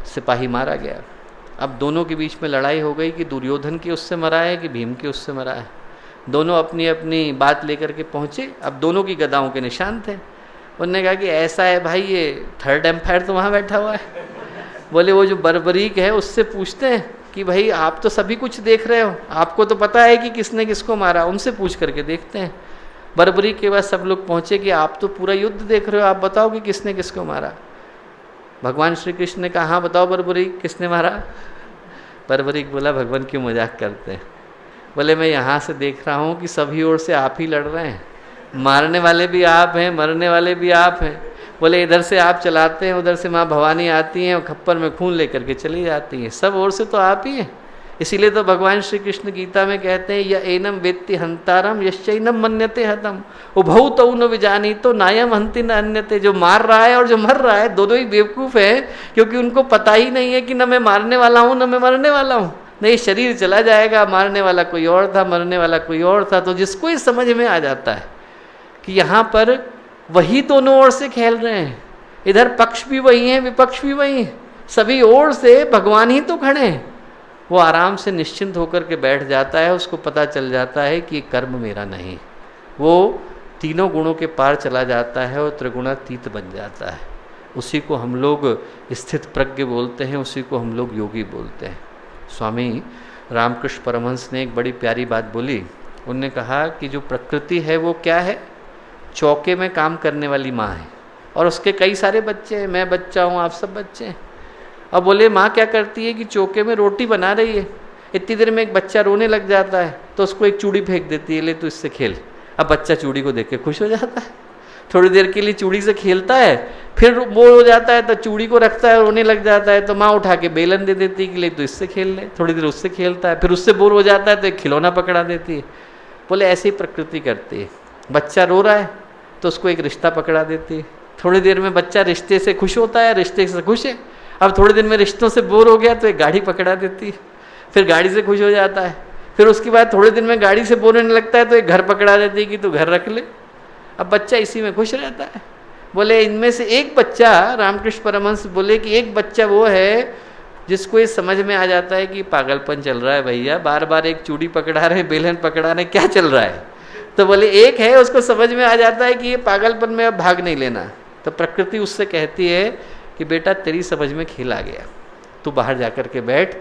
सिपाही मारा गया। अब दोनों के बीच में लड़ाई हो गई कि दुर्योधन की उससे मरा है कि भीम की उससे मरा है। दोनों अपनी अपनी बात लेकर के पहुँचे। अब दोनों की गदाओं के निशान थे। उन्होंने कहा कि ऐसा है भाई, ये थर्ड एम्पायर तो वहाँ बैठा हुआ है। बोले वो जो बर्बरीक है उससे पूछते हैं कि भाई आप तो सभी कुछ देख रहे हो, आपको तो पता है कि किसने किसको मारा, उनसे पूछ करके देखते हैं। बर्बरीक के बाद सब लोग पहुँचे कि आप तो पूरा युद्ध देख रहे हो, आप बताओ कि किसने किसको मारा। भगवान श्री कृष्ण ने कहा हाँ बताओ बर्बरीक किसने मारा। बर्बरीक बोला भगवान क्यों मजाक करते हैं। बोले मैं यहाँ से देख रहा हूँ कि सभी ओर से आप ही लड़ रहे हैं, मारने वाले भी आप हैं, मरने वाले भी आप हैं। बोले इधर से आप चलाते हैं, उधर से माँ भवानी आती हैं और खप्पर में खून लेकर के चली जाती हैं, सब ओर से तो आप ही हैं। इसीलिए तो भगवान श्री कृष्ण गीता में कहते हैं य एनम वेत्ति हंतारम यश्चैनम मन्यते हतम उभौ तौ न विजानी तो नायम हंति न अन्यते। जो मार रहा है और जो मर रहा है दोनों ही बेवकूफ़ हैं, क्योंकि उनको पता ही नहीं है कि न मैं मारने वाला हूँ न मैं मरने वाला हूँ। नहीं, शरीर चला जाएगा, मारने वाला कोई और था, मरने वाला कोई और था। तो जिसको ही समझ में आ जाता है कि यहाँ पर वही दोनों ओर से खेल रहे हैं, इधर पक्ष भी वही हैं विपक्ष भी वही हैं, सभी ओर से भगवान ही तो खड़े हैं, वो आराम से निश्चिंत होकर के बैठ जाता है। उसको पता चल जाता है कि कर्म मेरा नहीं, वो तीनों गुणों के पार चला जाता है और त्रिगुणातीत बन जाता है। उसी को हम लोग स्थित प्रज्ञ बोलते हैं, उसी को हम लोग योगी बोलते हैं। स्वामी रामकृष्ण परमहंस ने एक बड़ी प्यारी बात बोली। उन्होंने कहा कि जो प्रकृति है वो क्या है, चौके में काम करने वाली माँ है और उसके कई सारे बच्चे हैं, मैं बच्चा हूँ, आप सब बच्चे हैं। अब बोले माँ क्या करती है कि चौके में रोटी बना रही है, इतनी देर में एक बच्चा रोने लग जाता है तो उसको एक चूड़ी फेंक देती है, ले तू इससे खेल। अब बच्चा चूड़ी को देख के खुश हो जाता है, थोड़ी देर के लिए चूड़ी से खेलता है, फिर बोर हो जाता है तो चूड़ी को रखता है, रोने लग जाता है तो माँ उठा के बेलन दे देती है कि ले तू इससे खेल ले। थोड़ी देर उससे खेलता है, फिर उससे बोर हो जाता है तो एक खिलौना पकड़ा देती है। बोले ऐसे ही प्रकृति करती है, बच्चा रो रहा है तो उसको एक रिश्ता पकड़ा देती है। थोड़ी देर में बच्चा रिश्ते से खुश होता है, रिश्ते से खुश है, अब थोड़ी देर में रिश्तों से बोर हो गया तो एक गाड़ी पकड़ा देती है, फिर गाड़ी से खुश हो जाता है। फिर उसके बाद थोड़े दिन में गाड़ी से बोर होने लगता है तो एक घर पकड़ा देती है कि तू घर रख ले। अब बच्चा इसी में खुश रहता है। बोले इनमें से एक बच्चा, रामकृष्ण परमहंस बोले कि एक बच्चा वो है जिसको ये समझ में आ जाता है कि पागलपन चल रहा है भैया, बार बार एक चूड़ी पकड़ा रहे, बेलन पकड़ा रहे, क्या चल रहा है। तो बोले एक है उसको समझ में आ जाता है कि ये पागलपन में अब भाग नहीं लेना। तो प्रकृति उससे कहती है कि बेटा तेरी समझ में खेल आ गया, तू बाहर जाकर के बैठ,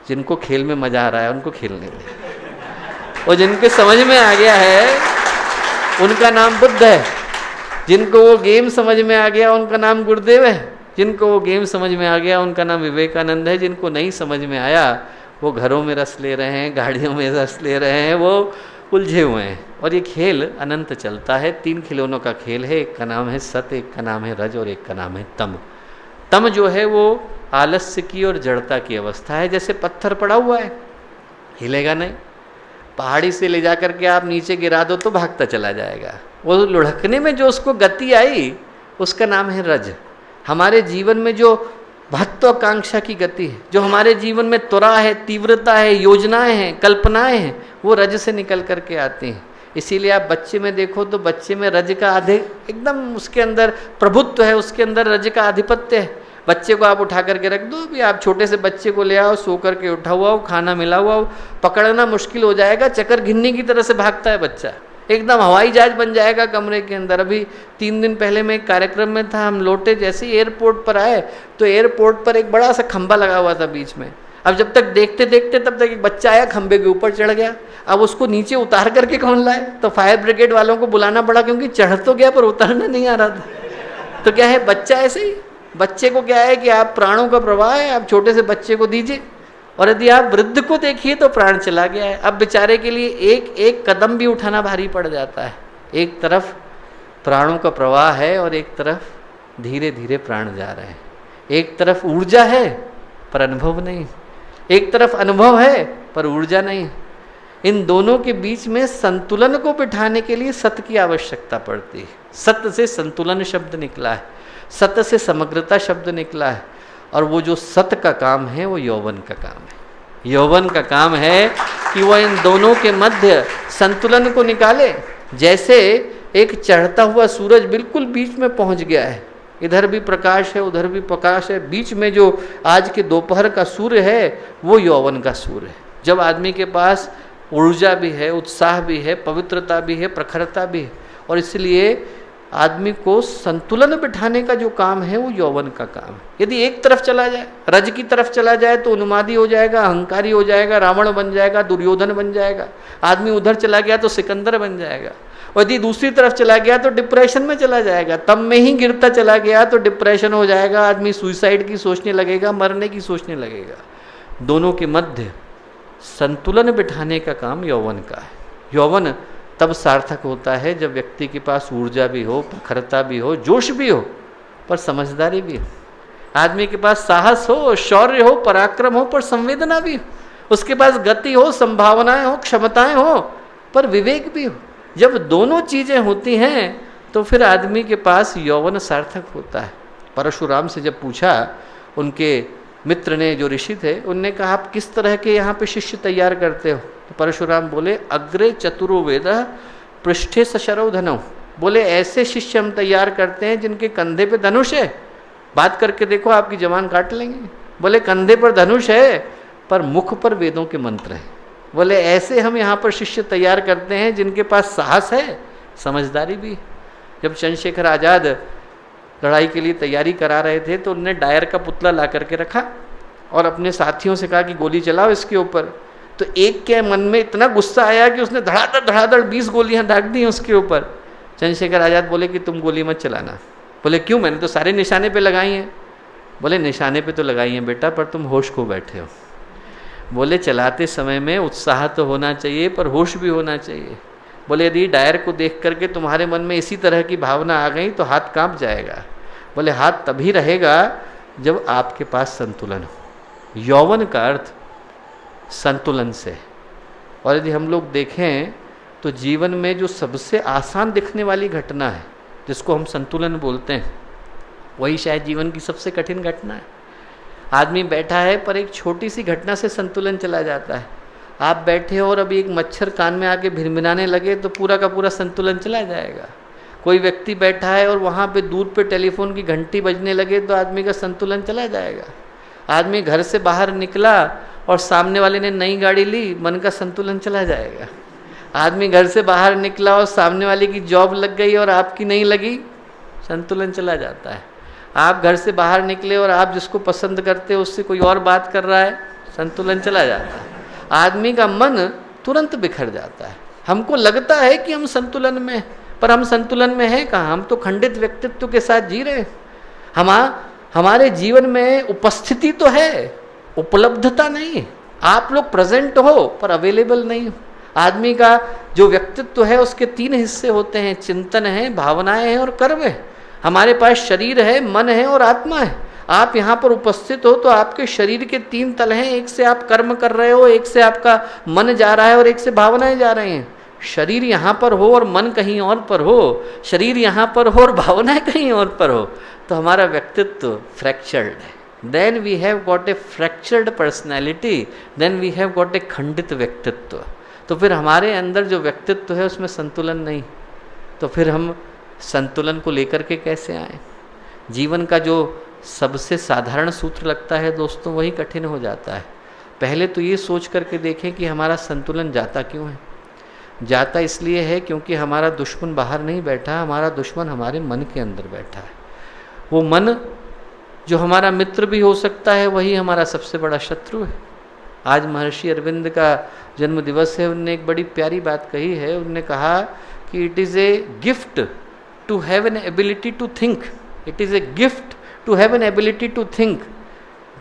जिनको खेल में मजा आ रहा है उनको खेलने दे। और जिनके समझ में आ गया है उनका नाम बुद्ध है, जिनको वो गेम समझ में आ गया उनका नाम गुरुदेव है, जिनको वो गेम समझ में आ गया उनका नाम विवेकानंद है, जिनको नहीं समझ में आया वो घरों में रस ले रहे हैं, गाड़ियों में रस ले रहे हैं, वो उलझे हुए हैं। और ये खेल अनंत चलता है। 3 खिलौनों का खेल है, एक का नाम है सत, एक का नाम है रज और एक का नाम है तम। तम जो है वो आलस्य की और जड़ता की अवस्था है। जैसे पत्थर पड़ा हुआ है, हिलेगा नहीं, पहाड़ी से ले जा करके आप नीचे गिरा दो तो भागता चला जाएगा। वो लुढ़कने में जो उसको गति आई उसका नाम है रज। हमारे जीवन में जो महत्वाकांक्षा की गति है, जो हमारे जीवन में त्वरा है, तीव्रता है, योजनाएं हैं, कल्पनाएं हैं, वो रज से निकल करके आती हैं। इसीलिए आप बच्चे में देखो तो बच्चे में रज का एकदम उसके अंदर प्रभुत्व है, उसके अंदर रज का आधिपत्य है। बच्चे को आप उठा करके रख दो, भी आप छोटे से बच्चे को ले आओ, सो करके उठा हुआ हो, खाना मिला हुआ हो, पकड़ना मुश्किल हो जाएगा, चक्कर घिन्नी की तरह से भागता है बच्चा, एकदम हवाई जहाज बन जाएगा कमरे के अंदर। अभी 3 दिन पहले मैं एक कार्यक्रम में था, हम लौटे जैसे ही एयरपोर्ट पर आए तो एयरपोर्ट पर एक बड़ा सा खंभा लगा हुआ था बीच में। अब जब तक देखते देखते तब तक एक बच्चा आया, खंभे के ऊपर चढ़ गया। अब उसको नीचे उतार करके कौन लाए, तो फायर ब्रिगेड वालों को बुलाना पड़ा, क्योंकि चढ़ तो गया पर उतारना नहीं आ रहा था। तो क्या है, बच्चा ऐसे ही, बच्चे को क्या है कि आप प्राणों का प्रवाह है, आप छोटे से बच्चे को दीजिए, और यदि आप वृद्ध को देखिए तो प्राण चला गया है। अब बेचारे के लिए एक एक कदम भी उठाना भारी पड़ जाता है। एक तरफ प्राणों का प्रवाह है और एक तरफ धीरे धीरे प्राण जा रहे हैं। एक तरफ ऊर्जा है पर अनुभव नहीं, एक तरफ अनुभव है पर ऊर्जा नहीं। इन दोनों के बीच में संतुलन को बिठाने के लिए सत की आवश्यकता पड़ती है। सत्य से संतुलन शब्द निकला है, सत्य से समग्रता शब्द निकला है। और वो जो सत का काम है वो यौवन का काम है। यौवन का काम है कि वह इन दोनों के मध्य संतुलन को निकाले। जैसे एक चढ़ता हुआ सूरज बिल्कुल बीच में पहुंच गया है, इधर भी प्रकाश है उधर भी प्रकाश है, बीच में जो आज के दोपहर का सूर्य है वो यौवन का सूर्य है। जब आदमी के पास ऊर्जा भी है, उत्साह भी है, पवित्रता भी है, प्रखरता भी है, और इसलिए आदमी को संतुलन बिठाने का जो काम है वो यौवन का काम है। यदि एक तरफ चला जाए, रज की तरफ चला जाए तो उन्मादी हो जाएगा, अहंकारी हो जाएगा, रावण बन जाएगा, दुर्योधन बन जाएगा। आदमी उधर चला गया तो सिकंदर बन जाएगा, और यदि दूसरी तरफ चला गया तो डिप्रेशन में चला जाएगा। तब में ही गिरता चला गया तो डिप्रेशन हो जाएगा, आदमी सुसाइड की सोचने लगेगा, मरने की सोचने लगेगा। दोनों के मध्य संतुलन बिठाने का काम यौवन का है। यौवन तब सार्थक होता है जब व्यक्ति के पास ऊर्जा भी हो, प्रखरता भी हो, जोश भी हो, पर समझदारी भी हो। आदमी के पास साहस हो, शौर्य हो, पराक्रम हो, पर संवेदना भी हो। उसके पास गति हो, संभावनाएं हो, क्षमताएं हो, पर विवेक भी हो। जब दोनों चीजें होती हैं तो फिर आदमी के पास यौवन सार्थक होता है। परशुराम से जब पूछा, उनके मित्र ने, जो ऋषि थे, उनने कहा आप किस तरह के यहाँ पे शिष्य तैयार करते हो? तो परशुराम बोले अग्रे चतुरो वेद पृष्ठे सशरौ धनौ। बोले ऐसे शिष्य हम तैयार करते हैं जिनके कंधे पे धनुष है। बात करके देखो, आपकी जबान काट लेंगे। बोले कंधे पर धनुष है पर मुख पर वेदों के मंत्र हैं। बोले ऐसे हम यहाँ पर शिष्य तैयार करते हैं जिनके पास साहस है, समझदारी भी। जब चंद्रशेखर आज़ाद लड़ाई के लिए तैयारी करा रहे थे तो उन्होंने डायर का पुतला ला करके रखा और अपने साथियों से कहा कि गोली चलाओ इसके ऊपर। तो एक के मन में इतना गुस्सा आया कि उसने धड़ाधड़ 20 गोलियां दाग दी उसके ऊपर। चंद्रशेखर आज़ाद बोले कि तुम गोली मत चलाना। बोले क्यों? मैंने तो सारे निशाने पे लगाई हैं। बोले निशाने पे तो लगाई हैं बेटा, पर तुम होश खो बैठे हो। बोले चलाते समय में उत्साह तो होना चाहिए पर होश भी होना चाहिए। बोले यदि डायर को देख करके तुम्हारे मन में इसी तरह की भावना आ गई तो हाथ कांप जाएगा। बोले हाथ तभी रहेगा जब आपके पास संतुलन हो। यौवन का अर्थ संतुलन से। और यदि हम लोग देखें तो जीवन में जो सबसे आसान दिखने वाली घटना है जिसको हम संतुलन बोलते हैं, वही शायद जीवन की सबसे कठिन घटना है। आदमी बैठा है पर एक छोटी सी घटना से संतुलन चला जाता है। आप बैठे हो और अभी एक मच्छर कान में आके भिनभिनाने लगे तो पूरा का पूरा संतुलन चला जाएगा। कोई व्यक्ति बैठा है और वहाँ पे दूर पे टेलीफोन की घंटी बजने लगे तो आदमी का संतुलन चला जाएगा। आदमी घर से बाहर निकला और सामने वाले ने नई गाड़ी ली, मन का संतुलन चला जाएगा। आदमी घर से बाहर निकला और सामने वाले की जॉब लग गई और आपकी नहीं लगी, संतुलन चला जाता है। आप घर से बाहर निकले और आप जिसको पसंद करते हो उससे कोई और बात कर रहा है, संतुलन चला जाता है। आदमी का मन तुरंत बिखर जाता है। हमको लगता है कि हम संतुलन में, पर हम संतुलन में हैं कहाँ? हम तो खंडित व्यक्तित्व के साथ जी रहे हैं। हमारे जीवन में उपस्थिति तो है, उपलब्धता नहीं। आप लोग प्रेजेंट हो पर अवेलेबल नहीं हो। आदमी का जो व्यक्तित्व है उसके 3 हिस्से होते हैं, चिंतन है, भावनाएं हैं और कर्म है। हमारे पास शरीर है, मन है और आत्मा है। आप यहाँ पर उपस्थित हो तो आपके शरीर के 3 तल हैं। एक से आप कर्म कर रहे हो, एक से आपका मन जा रहा है और एक से भावनाएं जा रही हैं। शरीर यहाँ पर हो और मन कहीं और पर हो, शरीर यहाँ पर हो और भावनाएं कहीं और पर हो, तो हमारा व्यक्तित्व फ्रैक्चर्ड है। Then we have got a fractured personality, then we have got a खंडित व्यक्तित्व। तो फिर हमारे अंदर जो व्यक्तित्व है उसमें संतुलन नहीं, तो फिर हम संतुलन को लेकर के कैसे आए? जीवन का जो सबसे साधारण सूत्र लगता है दोस्तों, वही कठिन हो जाता है। पहले तो ये सोच करके देखें कि हमारा संतुलन जाता क्यों है। जाता इसलिए है क्योंकि हमारा दुश्मन बाहर नहीं बैठा, हमारा दुश्मन हमारे मन के अंदर बैठा है। वो मन जो हमारा मित्र भी हो सकता है, वही हमारा सबसे बड़ा शत्रु है। आज महर्षि अरविंद का जन्म दिवस है। उनने एक बड़ी प्यारी बात कही है। उनने कहा कि it is a gift to have an ability to think, it is a gift to have an ability to think,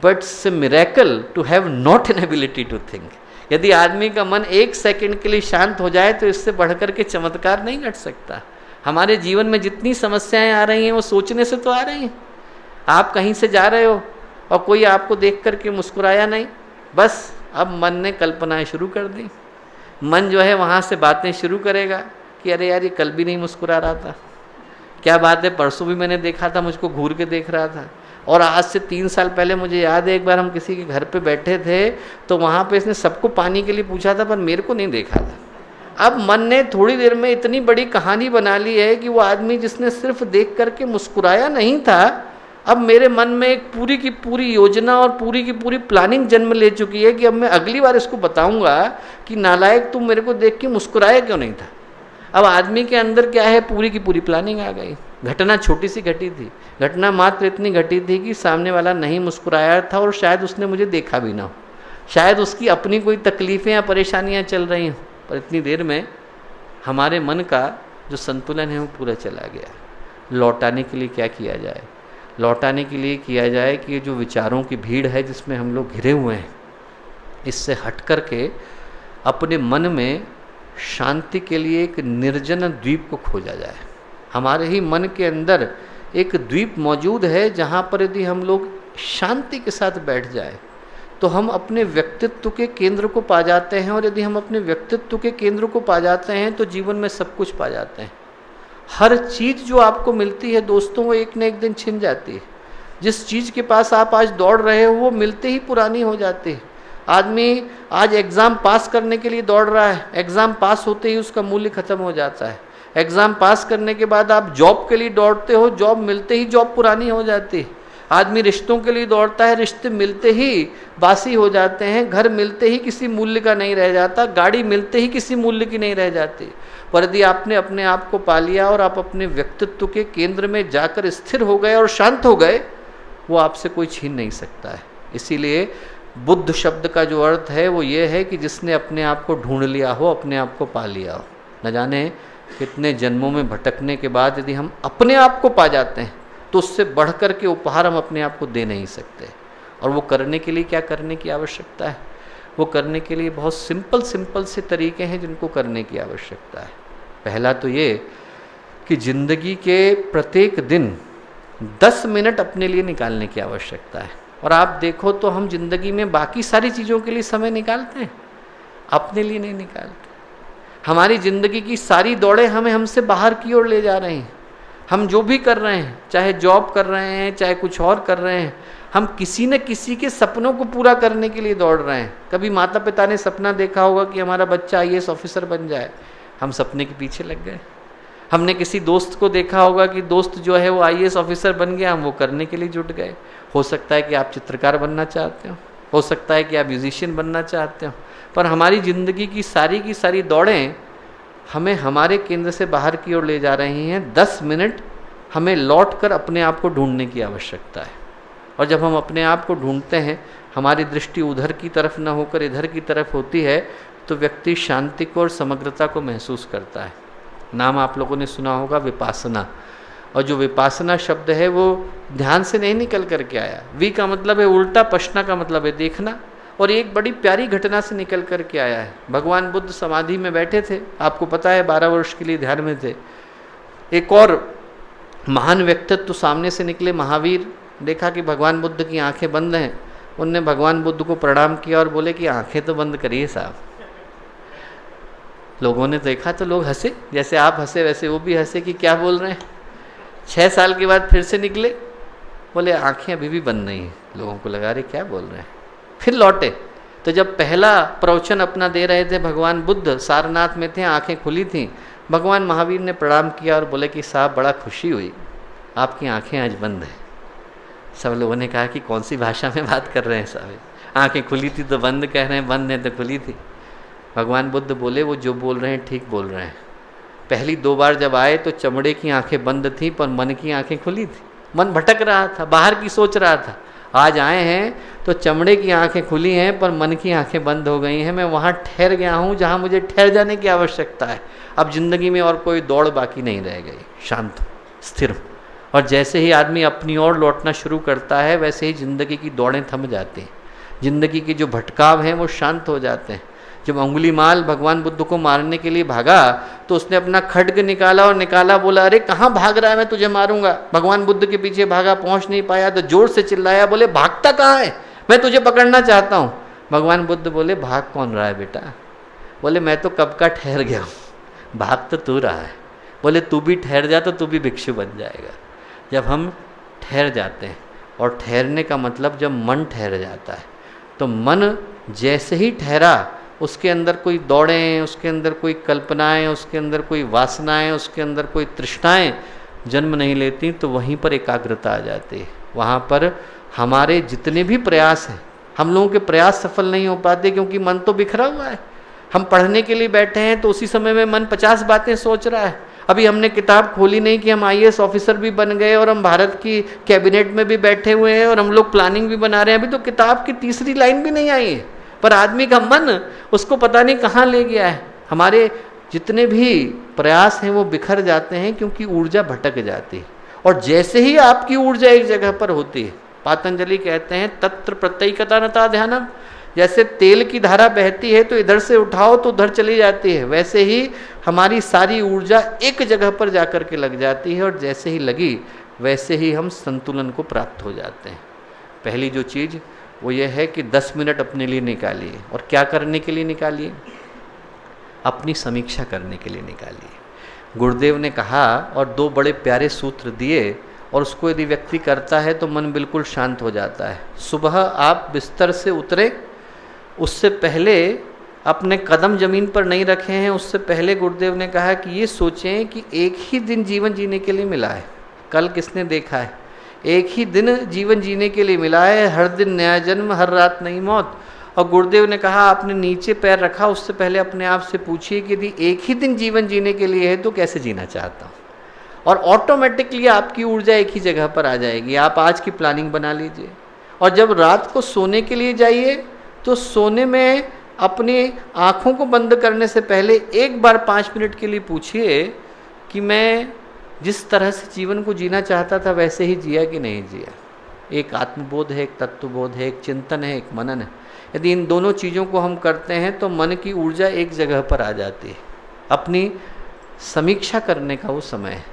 but it's a miracle to have not an ability to think. यदि आदमी का मन 1 second के लिए शांत हो जाए तो इससे बढ़कर के चमत्कार नहीं घट सकता। हमारे जीवन में जितनी समस्याएं आ रही हैं वो सोचने से तो आ रही हैं। आप कहीं से जा रहे हो और कोई आपको देख करके मुस्कुराया नहीं, बस अब मन ने कल्पनाएं शुरू कर दी। मन जो है वहाँ से बातें शुरू करेगा कि अरे यार ये कल भी नहीं मुस्कुरा रहा था, क्या बात है, परसों भी मैंने देखा था, मुझको घूर के देख रहा था। और आज से 3 साल पहले मुझे याद है, एक बार हम किसी के घर पे बैठे थे तो वहाँ पे इसने सबको पानी के लिए पूछा था, पर मेरे को नहीं देखा था। अब मन ने थोड़ी देर में इतनी बड़ी कहानी बना ली है कि वो आदमी जिसने सिर्फ देख करके मुस्कुराया नहीं था, अब मेरे मन में एक पूरी की पूरी योजना और पूरी की पूरी प्लानिंग जन्म ले चुकी है कि अब मैं अगली बार इसको बताऊंगा कि नालायक तुम मेरे को देख के मुस्कुराया क्यों नहीं था। अब आदमी के अंदर क्या है, पूरी की पूरी प्लानिंग आ गई। घटना छोटी सी घटी थी, घटना मात्र इतनी घटी थी कि सामने वाला नहीं मुस्कुराया था और शायद उसने मुझे देखा भी ना हो, शायद उसकी अपनी कोई तकलीफ़ें या परेशानियां चल रही हों, पर इतनी देर में हमारे मन का जो संतुलन है वो पूरा चला गया। लौटाने के लिए क्या किया जाए? लौटाने के लिए किया जाए कि ये जो विचारों की भीड़ है जिसमें हम लोग घिरे हुए हैं, इससे हट कर के अपने मन में शांति के लिए एक निर्जन द्वीप को खोजा जाए। हमारे ही मन के अंदर एक द्वीप मौजूद है जहाँ पर यदि हम लोग शांति के साथ बैठ जाए तो हम अपने व्यक्तित्व के केंद्र को पा जाते हैं, और यदि हम अपने व्यक्तित्व के केंद्र को पा जाते हैं तो जीवन में सब कुछ पा जाते हैं। हर चीज़ जो आपको मिलती है दोस्तों, वो एक न एक दिन छिन जाती है। जिस चीज़ के पास आप आज दौड़ रहे हो वो मिलते ही पुरानी हो जाती है। आदमी आज एग्ज़ाम पास करने के लिए दौड़ रहा है, एग्ज़ाम पास होते ही उसका मूल्य खत्म हो जाता है। एग्ज़ाम पास करने के बाद आप जॉब के लिए दौड़ते हो, जॉब मिलते ही जॉब पुरानी हो जाती है। आदमी रिश्तों के लिए दौड़ता है, रिश्ते मिलते ही बासी हो जाते हैं। घर मिलते ही किसी मूल्य का नहीं रह जाता, गाड़ी मिलते ही किसी मूल्य की नहीं रह जाती। पर यदि आपने अपने आप को पा लिया और आप अपने व्यक्तित्व के केंद्र में जाकर स्थिर हो गए और शांत हो गए, वो आपसे कोई छीन नहीं सकता है। इसीलिए बुद्ध शब्द का जो अर्थ है वो ये है कि जिसने अपने आप को ढूंढ लिया हो, अपने आप को पा लिया हो। न जाने कितने जन्मों में भटकने के बाद यदि हम अपने आप को पा जाते हैं तो उससे बढ़ कर के उपहार हम अपने आप को दे नहीं सकते। और वो करने के लिए क्या करने की आवश्यकता है? वो करने के लिए बहुत सिंपल से तरीके हैं जिनको करने की आवश्यकता है। पहला तो ये कि ज़िंदगी के प्रत्येक दिन 10 मिनट अपने लिए निकालने की आवश्यकता है। और आप देखो तो हम जिंदगी में बाकी सारी चीज़ों के लिए समय निकालते हैं, अपने लिए नहीं निकालते। हमारी ज़िंदगी की सारी दौड़ें हमें हमसे बाहर की ओर ले जा रही हैं। हम जो भी कर रहे हैं, चाहे जॉब कर रहे हैं, चाहे कुछ और कर रहे हैं, हम किसी न किसी के सपनों को पूरा करने के लिए दौड़ रहे हैं। कभी माता पिता ने सपना देखा होगा कि हमारा बच्चा IAS ऑफिसर बन जाए, हम सपने के पीछे लग गए। हमने किसी दोस्त को देखा होगा कि दोस्त जो है वो IAS ऑफिसर बन गया, हम वो करने के लिए जुट गए। हो सकता है कि आप चित्रकार बनना चाहते हो सकता है कि आप म्यूजिशियन बनना चाहते हो, पर हमारी ज़िंदगी की सारी दौड़ें हमें हमारे केंद्र से बाहर की ओर ले जा रही हैं। 10 मिनट हमें लौट कर अपने आप को ढूंढने की आवश्यकता है। और जब हम अपने आप को ढूंढते हैं, हमारी दृष्टि उधर की तरफ न होकर इधर की तरफ होती है, तो व्यक्ति शांति को और समग्रता को महसूस करता है। नाम आप लोगों ने सुना होगा विपासना, और जो विपासना शब्द है वो ध्यान से नहीं निकल करके आया। वी का मतलब है उल्टा, पश्ना का मतलब है देखना, और एक बड़ी प्यारी घटना से निकल करके आया है। भगवान बुद्ध समाधि में बैठे थे, आपको पता है 12 वर्ष के लिए ध्यान में थे। एक और महान व्यक्तित्व सामने से निकले, महावीर। देखा कि भगवान बुद्ध की आंखें बंद हैं, उनने भगवान बुद्ध को प्रणाम किया और बोले कि आंखें तो बंद करिए साहब। लोगों ने देखा तो लोग हंसे, जैसे आप हंसे वैसे वो भी हंसे कि क्या बोल रहे हैं। 6 साल के बाद फिर से निकले, बोले आंखें अभी भी बंद नहीं हैं। लोगों को लगा रहे क्या बोल रहे हैं, फिर लौटे। तो जब पहला प्रवचन अपना दे रहे थे भगवान बुद्ध, सारनाथ में थे, आंखें खुली थीं, भगवान महावीर ने प्रणाम किया और बोले कि साहब बड़ा खुशी हुई, आपकी आंखें आज बंद हैं। सब लोगों ने कहा कि कौन सी भाषा में बात कर रहे हैं साहब, आंखें खुली थी तो बंद कह रहे हैं, बंद है तो खुली थी। भगवान बुद्ध बोले वो जो बोल रहे हैं ठीक बोल रहे हैं। पहली 2 बार जब आए तो चमड़े की आंखें बंद थीं पर मन की आंखें खुली थी। मन भटक रहा था, बाहर की सोच रहा था। आज आए हैं तो चमड़े की आंखें खुली हैं पर मन की आंखें बंद हो गई हैं। मैं वहाँ ठहर गया हूँ जहाँ मुझे ठहर जाने की आवश्यकता है। अब ज़िंदगी में और कोई दौड़ बाकी नहीं रह गई, शांत स्थिर। और जैसे ही आदमी अपनी ओर लौटना शुरू करता है वैसे ही ज़िंदगी की दौड़ें थम जाती हैं, ज़िंदगी के जो भटकाव हैं वो शांत हो जाते हैं। जब अंगुलीमाल भगवान बुद्ध को मारने के लिए भागा तो उसने अपना खड्ग निकाला और निकाला, बोला अरे कहाँ भाग रहा है, मैं तुझे मारूंगा। भगवान बुद्ध के पीछे भागा, पहुँच नहीं पाया तो जोर से चिल्लाया, बोले भागता कहाँ है, मैं तुझे पकड़ना चाहता हूँ। भगवान बुद्ध बोले भाग कौन रहा है बेटा? बोले मैं तो कब का ठहर गया हूँ, भाग तो तू रहा है। बोले तू भी ठहर जा तो तू भी भिक्षु बन जाएगा। जब हम ठहर जाते हैं और ठहरने का मतलब जब मन ठहर जाता है, तो मन जैसे ही ठहरा, उसके अंदर कोई दौड़ें, उसके अंदर कोई कल्पनाएं, उसके अंदर कोई वासनाएं, उसके अंदर कोई तृष्णाएं जन्म नहीं लेती, तो वहीं पर एकाग्रता आ जाती है। वहाँ पर हमारे जितने भी प्रयास हैं, हम लोगों के प्रयास सफल नहीं हो पाते, क्योंकि मन तो बिखरा हुआ है। हम पढ़ने के लिए बैठे हैं तो उसी समय में मन 50 बातें सोच रहा है। अभी हमने किताब खोली नहीं कि हम IAS ऑफिसर भी बन गए और हम भारत की कैबिनेट में भी बैठे हुए हैं और हम लोग प्लानिंग भी बना रहे हैं। अभी तो किताब की तीसरी लाइन भी नहीं आई है, पर आदमी का मन उसको पता नहीं कहाँ ले गया है। हमारे जितने भी प्रयास हैं वो बिखर जाते हैं, क्योंकि ऊर्जा भटक जाती है। और जैसे ही आपकी ऊर्जा एक जगह पर होती है, पतंजलि कहते हैं तत्र प्रत्येकता नता ध्यानम, जैसे तेल की धारा बहती है तो इधर से उठाओ तो उधर चली जाती है, वैसे ही हमारी सारी ऊर्जा एक जगह पर जाकर के लग जाती है, और जैसे ही लगी वैसे ही हम संतुलन को प्राप्त हो जाते हैं। पहली जो चीज़ वो ये है कि 10 मिनट अपने लिए निकालिए। और क्या करने के लिए निकालिए? अपनी समीक्षा करने के लिए निकालिए। गुरुदेव ने कहा और 2 बड़े प्यारे सूत्र दिए, और उसको यदि व्यक्ति करता है तो मन बिल्कुल शांत हो जाता है। सुबह आप बिस्तर से उतरे, उससे पहले अपने कदम जमीन पर नहीं रखे हैं, उससे पहले गुरुदेव ने कहा कि ये सोचें कि एक ही दिन जीवन जीने के लिए मिला है। कल किसने देखा है? एक ही दिन जीवन जीने के लिए मिला है, हर दिन नया जन्म, हर रात नई मौत। और गुरुदेव ने कहा आपने नीचे पैर रखा, उससे पहले अपने आप से पूछिए कि यदि एक ही दिन जीवन जीने के लिए है तो कैसे जीना चाहता हूँ, और ऑटोमेटिकली आपकी ऊर्जा एक ही जगह पर आ जाएगी। आप आज की प्लानिंग बना लीजिए, और जब रात को सोने के लिए जाइए तो सोने में अपनी आँखों को बंद करने से पहले एक बार 5 मिनट के लिए पूछिए कि मैं जिस तरह से जीवन को जीना चाहता था वैसे ही जिया कि नहीं जिया। एक आत्मबोध है, एक तत्वबोध है, एक चिंतन है, एक मनन है। यदि इन दोनों चीज़ों को हम करते हैं तो मन की ऊर्जा एक जगह पर आ जाती है। अपनी समीक्षा करने का वो समय है,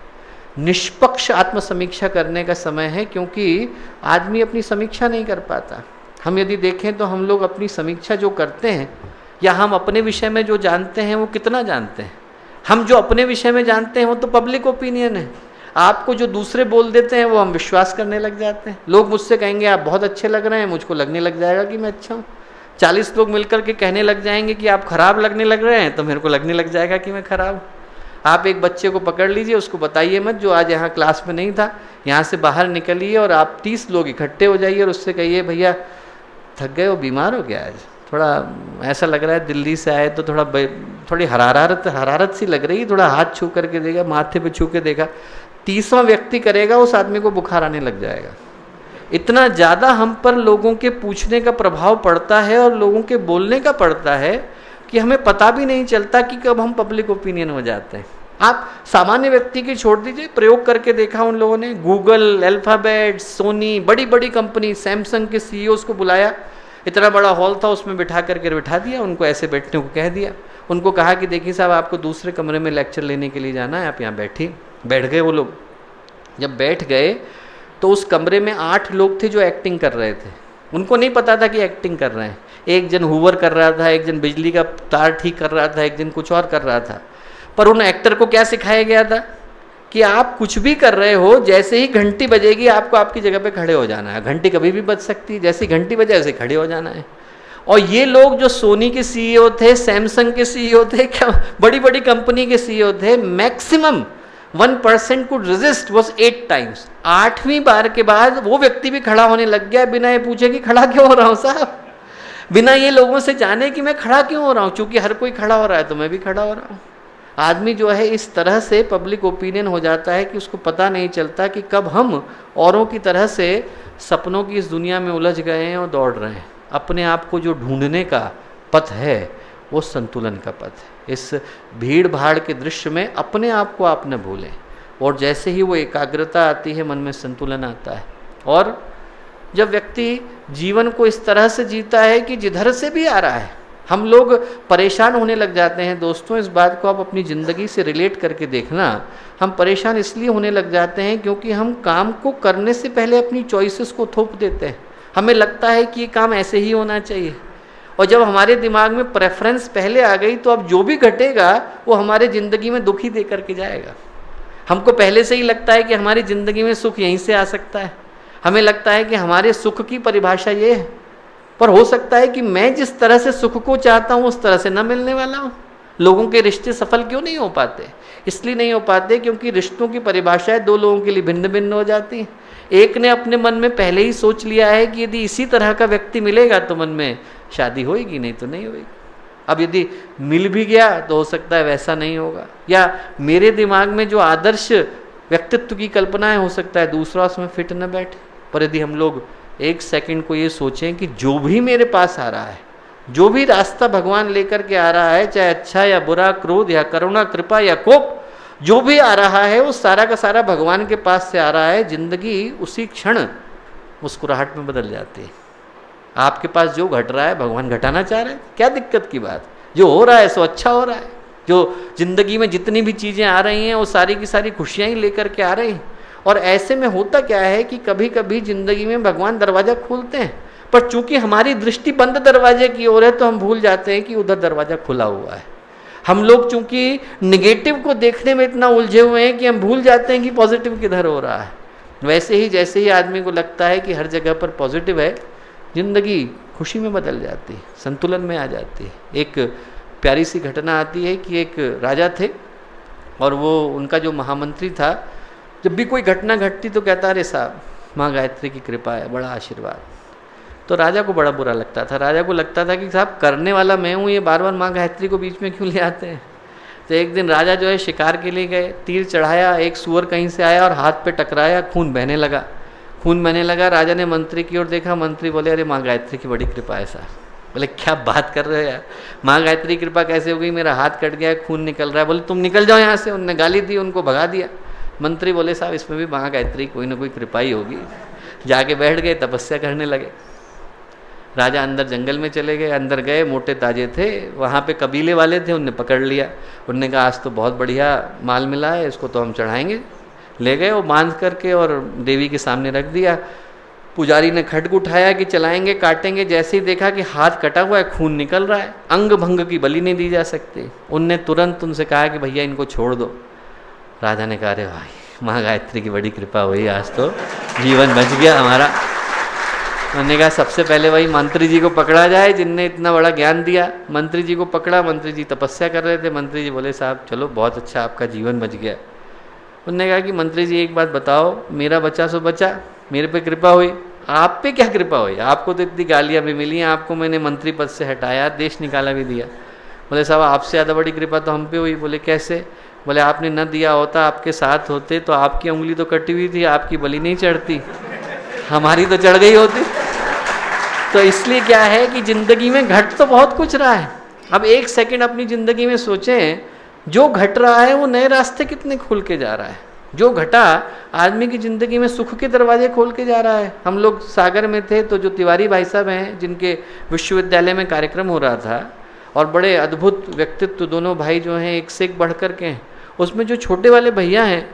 निष्पक्ष आत्म समीक्षा करने का समय है, क्योंकि आदमी अपनी समीक्षा नहीं कर पाता। हम यदि देखें तो हम लोग अपनी समीक्षा जो करते हैं, या हम अपने विषय में जो जानते हैं वो कितना जानते हैं? हम जो अपने विषय में जानते हैं वो तो पब्लिक ओपिनियन है। आपको जो दूसरे बोल देते हैं वो हम विश्वास करने लग जाते हैं। लोग मुझसे कहेंगे आप बहुत अच्छे लग रहे हैं, मुझको लगने लग जाएगा कि मैं अच्छा हूँ। 40 लोग मिलकर के कहने लग जाएंगे कि आप खराब लगने लग रहे हैं, तो मेरे को लगने लग जाएगा कि मैं खराब हूँ। आप एक बच्चे को पकड़ लीजिए, उसको बताइए मत, जो आज यहाँ क्लास में नहीं था, यहाँ से बाहर निकलिए और आप 30 लोग इकट्ठे हो जाइए और उससे कहिए भैया थक गए हो, बीमार हो गया, आज थोड़ा ऐसा लग रहा है, दिल्ली से आए तो थोड़ी हरारत सी लग रही है, थोड़ा हाथ छू करके देगा, माथे पे छू के देखा, 30वां व्यक्ति करेगा, उस आदमी को बुखार आने लग जाएगा। इतना ज़्यादा हम पर लोगों के पूछने का प्रभाव पड़ता है और लोगों के बोलने का पड़ता है कि हमें पता भी नहीं चलता कि कब हम पब्लिक ओपिनियन हो जाते हैं। आप सामान्य व्यक्ति की छोड़ दीजिए, प्रयोग करके देखा उन लोगों ने, गूगल, अल्फ़ाबेट, सोनी, बड़ी बड़ी कंपनी, सैमसंग के CEOs को बुलाया, इतना बड़ा हॉल था, उसमें बिठा करके बिठा दिया, उनको ऐसे बैठने को कह दिया, उनको कहा कि देखिए साहब आपको दूसरे कमरे में लेक्चर लेने के लिए जाना है, आप यहाँ बैठिए। बैठ गए वो लोग। जब बैठ गए तो उस कमरे में 8 लोग थे जो एक्टिंग कर रहे थे। उनको नहीं पता था कि एक्टिंग कर रहे हैं। एक जन हूवर कर रहा था, एक जन बिजली का तार ठीक कर रहा था, एक जन कुछ और कर रहा था। पर उन एक्टर को क्या सिखाया गया था कि आप कुछ भी कर रहे हो, जैसे ही घंटी बजेगी आपको आपकी जगह पे खड़े हो जाना है। घंटी कभी भी बज सकती है, जैसे घंटी बजे ऐसे खड़े हो जाना है। और ये लोग जो सोनी के CEO थे, सैमसंग के CEO थे, क्या बड़ी बड़ी कंपनी के CEO थे, maximum 1% could resist was 8 times। 8वीं बार के बाद वो व्यक्ति भी खड़ा होने लग गया, बिना ये पूछे कि खड़ा क्यों हो रहा हूँ साहब, बिना ये लोगों से जाने कि मैं खड़ा क्यों हो रहा हूँ, क्योंकि हर कोई खड़ा हो रहा है तो मैं भी खड़ा हो रहा हूँ। आदमी जो है इस तरह से पब्लिक ओपिनियन हो जाता है कि उसको पता नहीं चलता कि कब हम औरों की तरह से सपनों की इस दुनिया में उलझ गए हैं और दौड़ रहे हैं। अपने आप को जो ढूंढने का पथ है वो संतुलन का पथ है। इस भीड़ भाड़ के दृश्य में अपने आप को आप न भूलें, और जैसे ही वो एकाग्रता आती है मन में संतुलन आता है। और जब व्यक्ति जीवन को इस तरह से जीता है कि जिधर से भी आ रहा है, हम लोग परेशान होने लग जाते हैं। दोस्तों, इस बात को आप अपनी ज़िंदगी से रिलेट करके देखना। हम परेशान इसलिए होने लग जाते हैं क्योंकि हम काम को करने से पहले अपनी चॉइसेस को थोप देते हैं। हमें लगता है कि ये काम ऐसे ही होना चाहिए, और जब हमारे दिमाग में प्रेफरेंस पहले आ गई तो अब जो भी घटेगा वो हमारे ज़िंदगी में दुख ही दे करके जाएगा। हमको पहले से ही लगता है कि हमारी ज़िंदगी में सुख यहीं से आ सकता है, हमें लगता है कि हमारे सुख की परिभाषा ये है, पर हो सकता है कि मैं जिस तरह से सुख को चाहता हूँ उस तरह से न मिलने वाला हूँ। लोगों के रिश्ते सफल क्यों नहीं हो पाते? इसलिए नहीं हो पाते क्योंकि रिश्तों की परिभाषाएं दो लोगों के लिए भिन्न भिन्न हो जाती हैं। एक ने अपने मन में पहले ही सोच लिया है कि यदि इसी तरह का व्यक्ति मिलेगा तो मन में शादी होएगी, नहीं तो नहीं होएगी। अब यदि मिल भी गया तो हो सकता है वैसा नहीं होगा, या मेरे दिमाग में जो आदर्श व्यक्तित्व की कल्पना है हो सकता है दूसरा उसमें फिट न बैठे। पर यदि हम लोग एक सेकंड को ये सोचें कि जो भी मेरे पास आ रहा है, जो भी रास्ता भगवान लेकर के आ रहा है, चाहे अच्छा या बुरा, क्रोध या करुणा, कृपा या कोप, जो भी आ रहा है वो सारा का सारा भगवान के पास से आ रहा है। जिंदगी उसी क्षण मुस्कुराहट में बदल जाती है। आपके पास जो घट रहा है भगवान घटाना चाह रहे हैं, क्या दिक्कत की बात? जो हो रहा है सो अच्छा हो रहा है। जो जिंदगी में जितनी भी चीज़ें आ रही हैं वो सारी की सारी खुशियाँ ही लेकर के आ रही हैं। और ऐसे में होता क्या है कि कभी कभी जिंदगी में भगवान दरवाज़ा खोलते हैं, पर चूंकि हमारी दृष्टि बंद दरवाजे की ओर है तो हम भूल जाते हैं कि उधर दरवाज़ा खुला हुआ है। हम लोग चूंकि निगेटिव को देखने में इतना उलझे हुए हैं कि हम भूल जाते हैं कि पॉजिटिव किधर हो रहा है। वैसे ही जैसे ही आदमी को लगता है कि हर जगह पर पॉजिटिव है, जिंदगी खुशी में बदल जाती है, संतुलन में आ जाती है। एक प्यारी सी घटना आती है कि एक राजा थे और वो उनका जो महामंत्री था, जब भी कोई घटना घटती तो कहता अरे साहब माँ गायत्री की कृपा है, बड़ा आशीर्वाद। तो राजा को बड़ा बुरा लगता था। राजा को लगता था कि साहब करने वाला मैं हूँ, ये बार बार माँ गायत्री को बीच में क्यों ले आते हैं। तो एक दिन राजा जो है शिकार के लिए गए, तीर चढ़ाया, एक सूअर कहीं से आया और हाथ पे टकराया, खून बहने लगा। खून बहने लगा, राजा ने मंत्री की ओर देखा, मंत्री बोले अरे माँ गायत्री की बड़ी कृपा है साहब। बोले क्या बात कर रहे हो यार, माँ गायत्री की कृपा कैसे हो गई, मेरा हाथ कट गया है, खून निकल रहा है। बोले तुम निकल जाओ यहाँ से। उनने गाली दी, उनको भगा दिया। मंत्री बोले साहब इसमें भी माँ गायत्री कोई ना कोई कृपा ही होगी। जाके बैठ गए, तपस्या करने लगे। राजा अंदर जंगल में चले गए, अंदर गए, मोटे ताजे थे, वहाँ पे कबीले वाले थे, उनने पकड़ लिया। उनने कहा आज तो बहुत बढ़िया माल मिला है, इसको तो हम चढ़ाएंगे। ले गए और बांध करके और देवी के सामने रख दिया। पुजारी ने खड्ग उठाया कि चलाएंगे, काटेंगे। जैसे ही देखा कि हाथ कटा हुआ है, खून निकल रहा है, अंग भंग की बलि नहीं दी जा सकती। उनने तुरंत उनसे कहा कि भैया इनको छोड़ दो। राजा ने कहा अरे भाई माँ गायत्री की बड़ी कृपा हुई, आज तो जीवन बच गया हमारा। उन्होंने कहा सबसे पहले वही मंत्री जी को पकड़ा जाए जिनने इतना बड़ा ज्ञान दिया। मंत्री जी को पकड़ा, मंत्री जी तपस्या कर रहे थे। मंत्री जी बोले साहब चलो बहुत अच्छा, आपका जीवन बच गया। उन्होंने कहा कि मंत्री जी एक बात बताओ, मेरा बचा सो बचा, मेरे पे कृपा हुई, आप पे क्या कृपा हुई? आपको तो इतनी गालियाँ भी मिली हैं, आपको मैंने मंत्री पद से हटाया, देश निकाला भी दिया। बोले साहब आपसे ज़्यादा बड़ी कृपा तो हम पे हुई। बोले कैसे? बोले आपने न दिया होता, आपके साथ होते तो आपकी उंगली तो कटी हुई थी, आपकी बलि नहीं चढ़ती, हमारी तो चढ़ गई होती। तो इसलिए क्या है कि जिंदगी में घट तो बहुत कुछ रहा है। अब एक सेकंड अपनी जिंदगी में सोचें, जो घट रहा है वो नए रास्ते कितने खुल के जा रहा है। जो घटा आदमी की ज़िंदगी में सुख के दरवाजे खोल के जा रहा है। हम लोग सागर में थे तो जो तिवारी भाई साहब हैं, जिनके विश्वविद्यालय में कार्यक्रम हो रहा था और बड़े अद्भुत व्यक्तित्व दोनों भाई जो हैं एक से एक बढ़ कर के हैं, उसमें जो छोटे वाले भैया हैं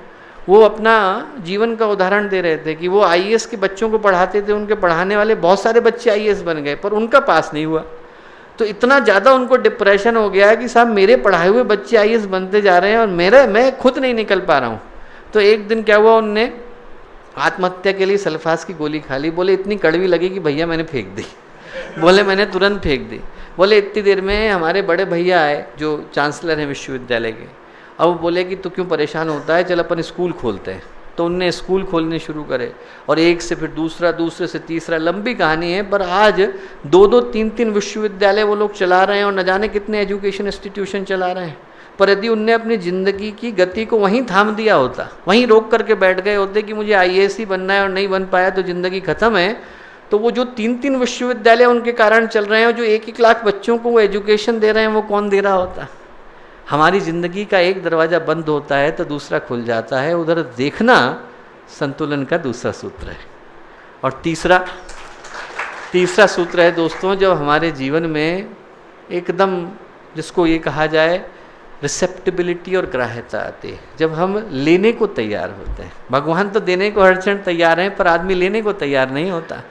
वो अपना जीवन का उदाहरण दे रहे थे कि वो आईएएस के बच्चों को पढ़ाते थे, उनके पढ़ाने वाले बहुत सारे बच्चे आईएएस बन गए पर उनका पास नहीं हुआ। तो इतना ज़्यादा उनको डिप्रेशन हो गया कि साहब मेरे पढ़ाए हुए बच्चे आईएएस बनते जा रहे हैं और मैं खुद नहीं निकल पा रहा हूँ। तो एक दिन क्या हुआ, उनने आत्महत्या के लिए सल्फास की गोली खा ली। बोले इतनी कड़वी लगी कि भैया मैंने फेंक दी। बोले मैंने तुरंत फेंक दी। बोले इतनी देर में हमारे बड़े भैया आए जो चांसलर हैं विश्वविद्यालय के। अब वो बोले कि तू क्यों परेशान होता है, चल अपन स्कूल खोलते हैं। तो उनने स्कूल खोलने शुरू करे और एक से फिर दूसरा, दूसरे से तीसरा, लंबी कहानी है। पर आज 2-2, 3-3 विश्वविद्यालय वो लोग चला रहे हैं और न जाने कितने एजुकेशन इंस्टीट्यूशन चला रहे हैं। पर यदि उनने अपनी ज़िंदगी की गति को वहीं थाम दिया होता, वहीं रोक करके बैठ गए होते कि मुझे आईएएस ही बनना है और नहीं बन पाया तो ज़िंदगी ख़त्म है, तो वो जो 3-3 विश्वविद्यालय उनके कारण चल रहे हैं और जो 1-1 लाख बच्चों को वो एजुकेशन दे रहे हैं, वो कौन दे रहा होता। हमारी ज़िंदगी का एक दरवाज़ा बंद होता है तो दूसरा खुल जाता है। उधर देखना संतुलन का दूसरा सूत्र है। और तीसरा सूत्र है दोस्तों, जब हमारे जीवन में एकदम जिसको ये कहा जाए रिसेप्टिबिलिटी और ग्राह्यता आती है, जब हम लेने को तैयार होते हैं। भगवान तो देने को हर क्षण तैयार हैं पर आदमी लेने को तैयार नहीं होता।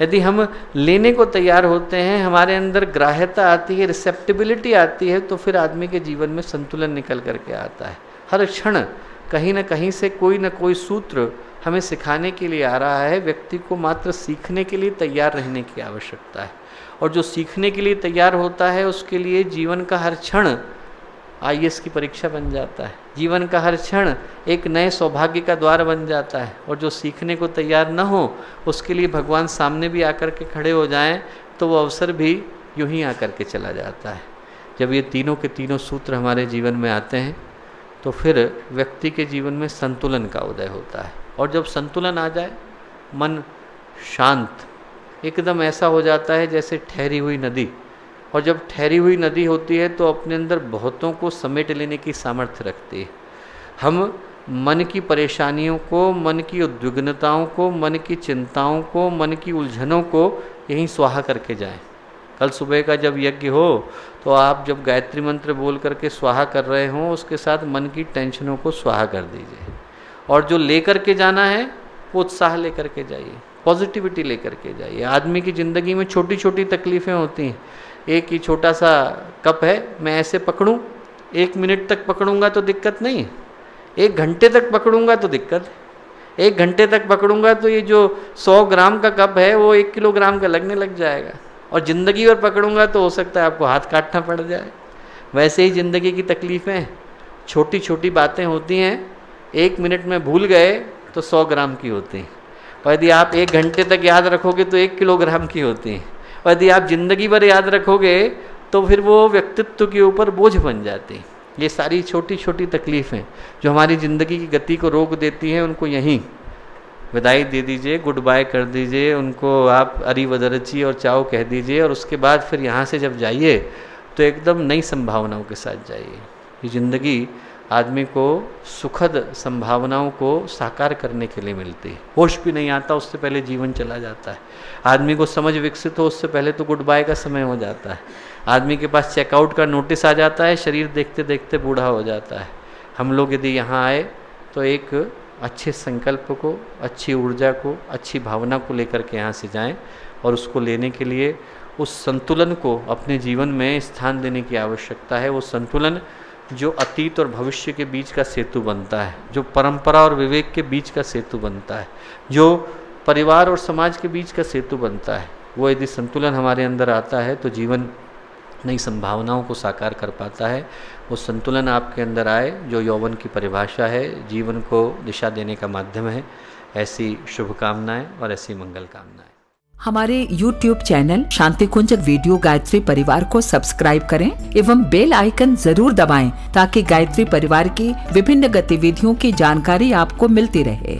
यदि हम लेने को तैयार होते हैं, हमारे अंदर ग्राह्यता आती है, रिसेप्टिबिलिटी आती है, तो फिर आदमी के जीवन में संतुलन निकल करके आता है। हर क्षण कहीं ना कहीं से कोई ना कोई सूत्र हमें सिखाने के लिए आ रहा है। व्यक्ति को मात्र सीखने के लिए तैयार रहने की आवश्यकता है, और जो सीखने के लिए तैयार होता है उसके लिए जीवन का हर क्षण IAS की परीक्षा बन जाता है, जीवन का हर क्षण एक नए सौभाग्य का द्वार बन जाता है। और जो सीखने को तैयार न हो उसके लिए भगवान सामने भी आकर के खड़े हो जाएं तो वो अवसर भी यूं ही आकर के चला जाता है। जब ये तीनों के तीनों सूत्र हमारे जीवन में आते हैं तो फिर व्यक्ति के जीवन में संतुलन का उदय होता है। और जब संतुलन आ जाए, मन शांत एकदम ऐसा हो जाता है जैसे ठहरी हुई नदी। और जब ठहरी हुई नदी होती है तो अपने अंदर बहुतों को समेट लेने की सामर्थ्य रखती है। हम मन की परेशानियों को, मन की उद्विग्नताओं को, मन की चिंताओं को, मन की उलझनों को यहीं स्वाहा करके जाएं। कल सुबह का जब यज्ञ हो तो आप जब गायत्री मंत्र बोल करके स्वाहा कर रहे हों, उसके साथ मन की टेंशनों को स्वाहा कर दीजिए। और जो लेकर के जाना है वो उत्साह लेकर के जाइए, पॉजिटिविटी लेकर के जाइए। आदमी की ज़िंदगी में छोटी छोटी तकलीफ़ें होती हैं। एक ही छोटा सा कप है, मैं ऐसे पकड़ूं, 1 मिनट तक पकड़ूंगा तो दिक्कत नहीं है, 1 घंटे तक पकड़ूंगा तो दिक्कत है। 1 घंटे तक पकड़ूंगा तो ये जो 100 ग्राम का कप है वो 1 किलोग्राम का लगने लग जाएगा। और ज़िंदगी भर पकड़ूंगा तो हो सकता है आपको हाथ काटना पड़ जाए। वैसे ही ज़िंदगी की तकलीफ़ें छोटी छोटी बातें होती हैं, 1 मिनट में भूल गए तो 100 ग्राम की होती हैं, और यदि आप 1 घंटे तक याद रखोगे तो 1 किलोग्राम की होती हैं, और यदि आप ज़िंदगी भर याद रखोगे तो फिर वो व्यक्तित्व के ऊपर बोझ बन जाती हैं। ये सारी छोटी छोटी तकलीफ़ें जो हमारी ज़िंदगी की गति को रोक देती हैं, उनको यहीं विदाई दे दीजिए, गुड बाय कर दीजिए, उनको आप अरिवदरची और चाओ कह दीजिए। और उसके बाद फिर यहाँ से जब जाइए तो एकदम नई संभावनाओं के साथ जाइए। ये ज़िंदगी आदमी को सुखद संभावनाओं को साकार करने के लिए मिलती है। होश भी नहीं आता उससे पहले जीवन चला जाता है। आदमी को समझ विकसित हो उससे पहले तो गुड बाय का समय हो जाता है। आदमी के पास चेकआउट का नोटिस आ जाता है, शरीर देखते देखते बूढ़ा हो जाता है। हम लोग यदि यहाँ आए तो एक अच्छे संकल्प को, अच्छी ऊर्जा को, अच्छी भावना को लेकर के यहाँ से जाएं, और उसको लेने के लिए उस संतुलन को अपने जीवन में स्थान देने की आवश्यकता है। वो संतुलन जो अतीत और भविष्य के बीच का सेतु बनता है, जो परंपरा और विवेक के बीच का सेतु बनता है, जो परिवार और समाज के बीच का सेतु बनता है, वो यदि संतुलन हमारे अंदर आता है तो जीवन नई संभावनाओं को साकार कर पाता है। वो संतुलन आपके अंदर आए जो यौवन की परिभाषा है, जीवन को दिशा देने का माध्यम है। ऐसी शुभकामनाएं और ऐसी मंगल कामनाएं। हमारे YouTube चैनल शांति कुंज वीडियो गायत्री परिवार को सब्सक्राइब करें एवं बेल आइकन जरूर दबाएं ताकि गायत्री परिवार की विभिन्न गतिविधियों की जानकारी आपको मिलती रहे।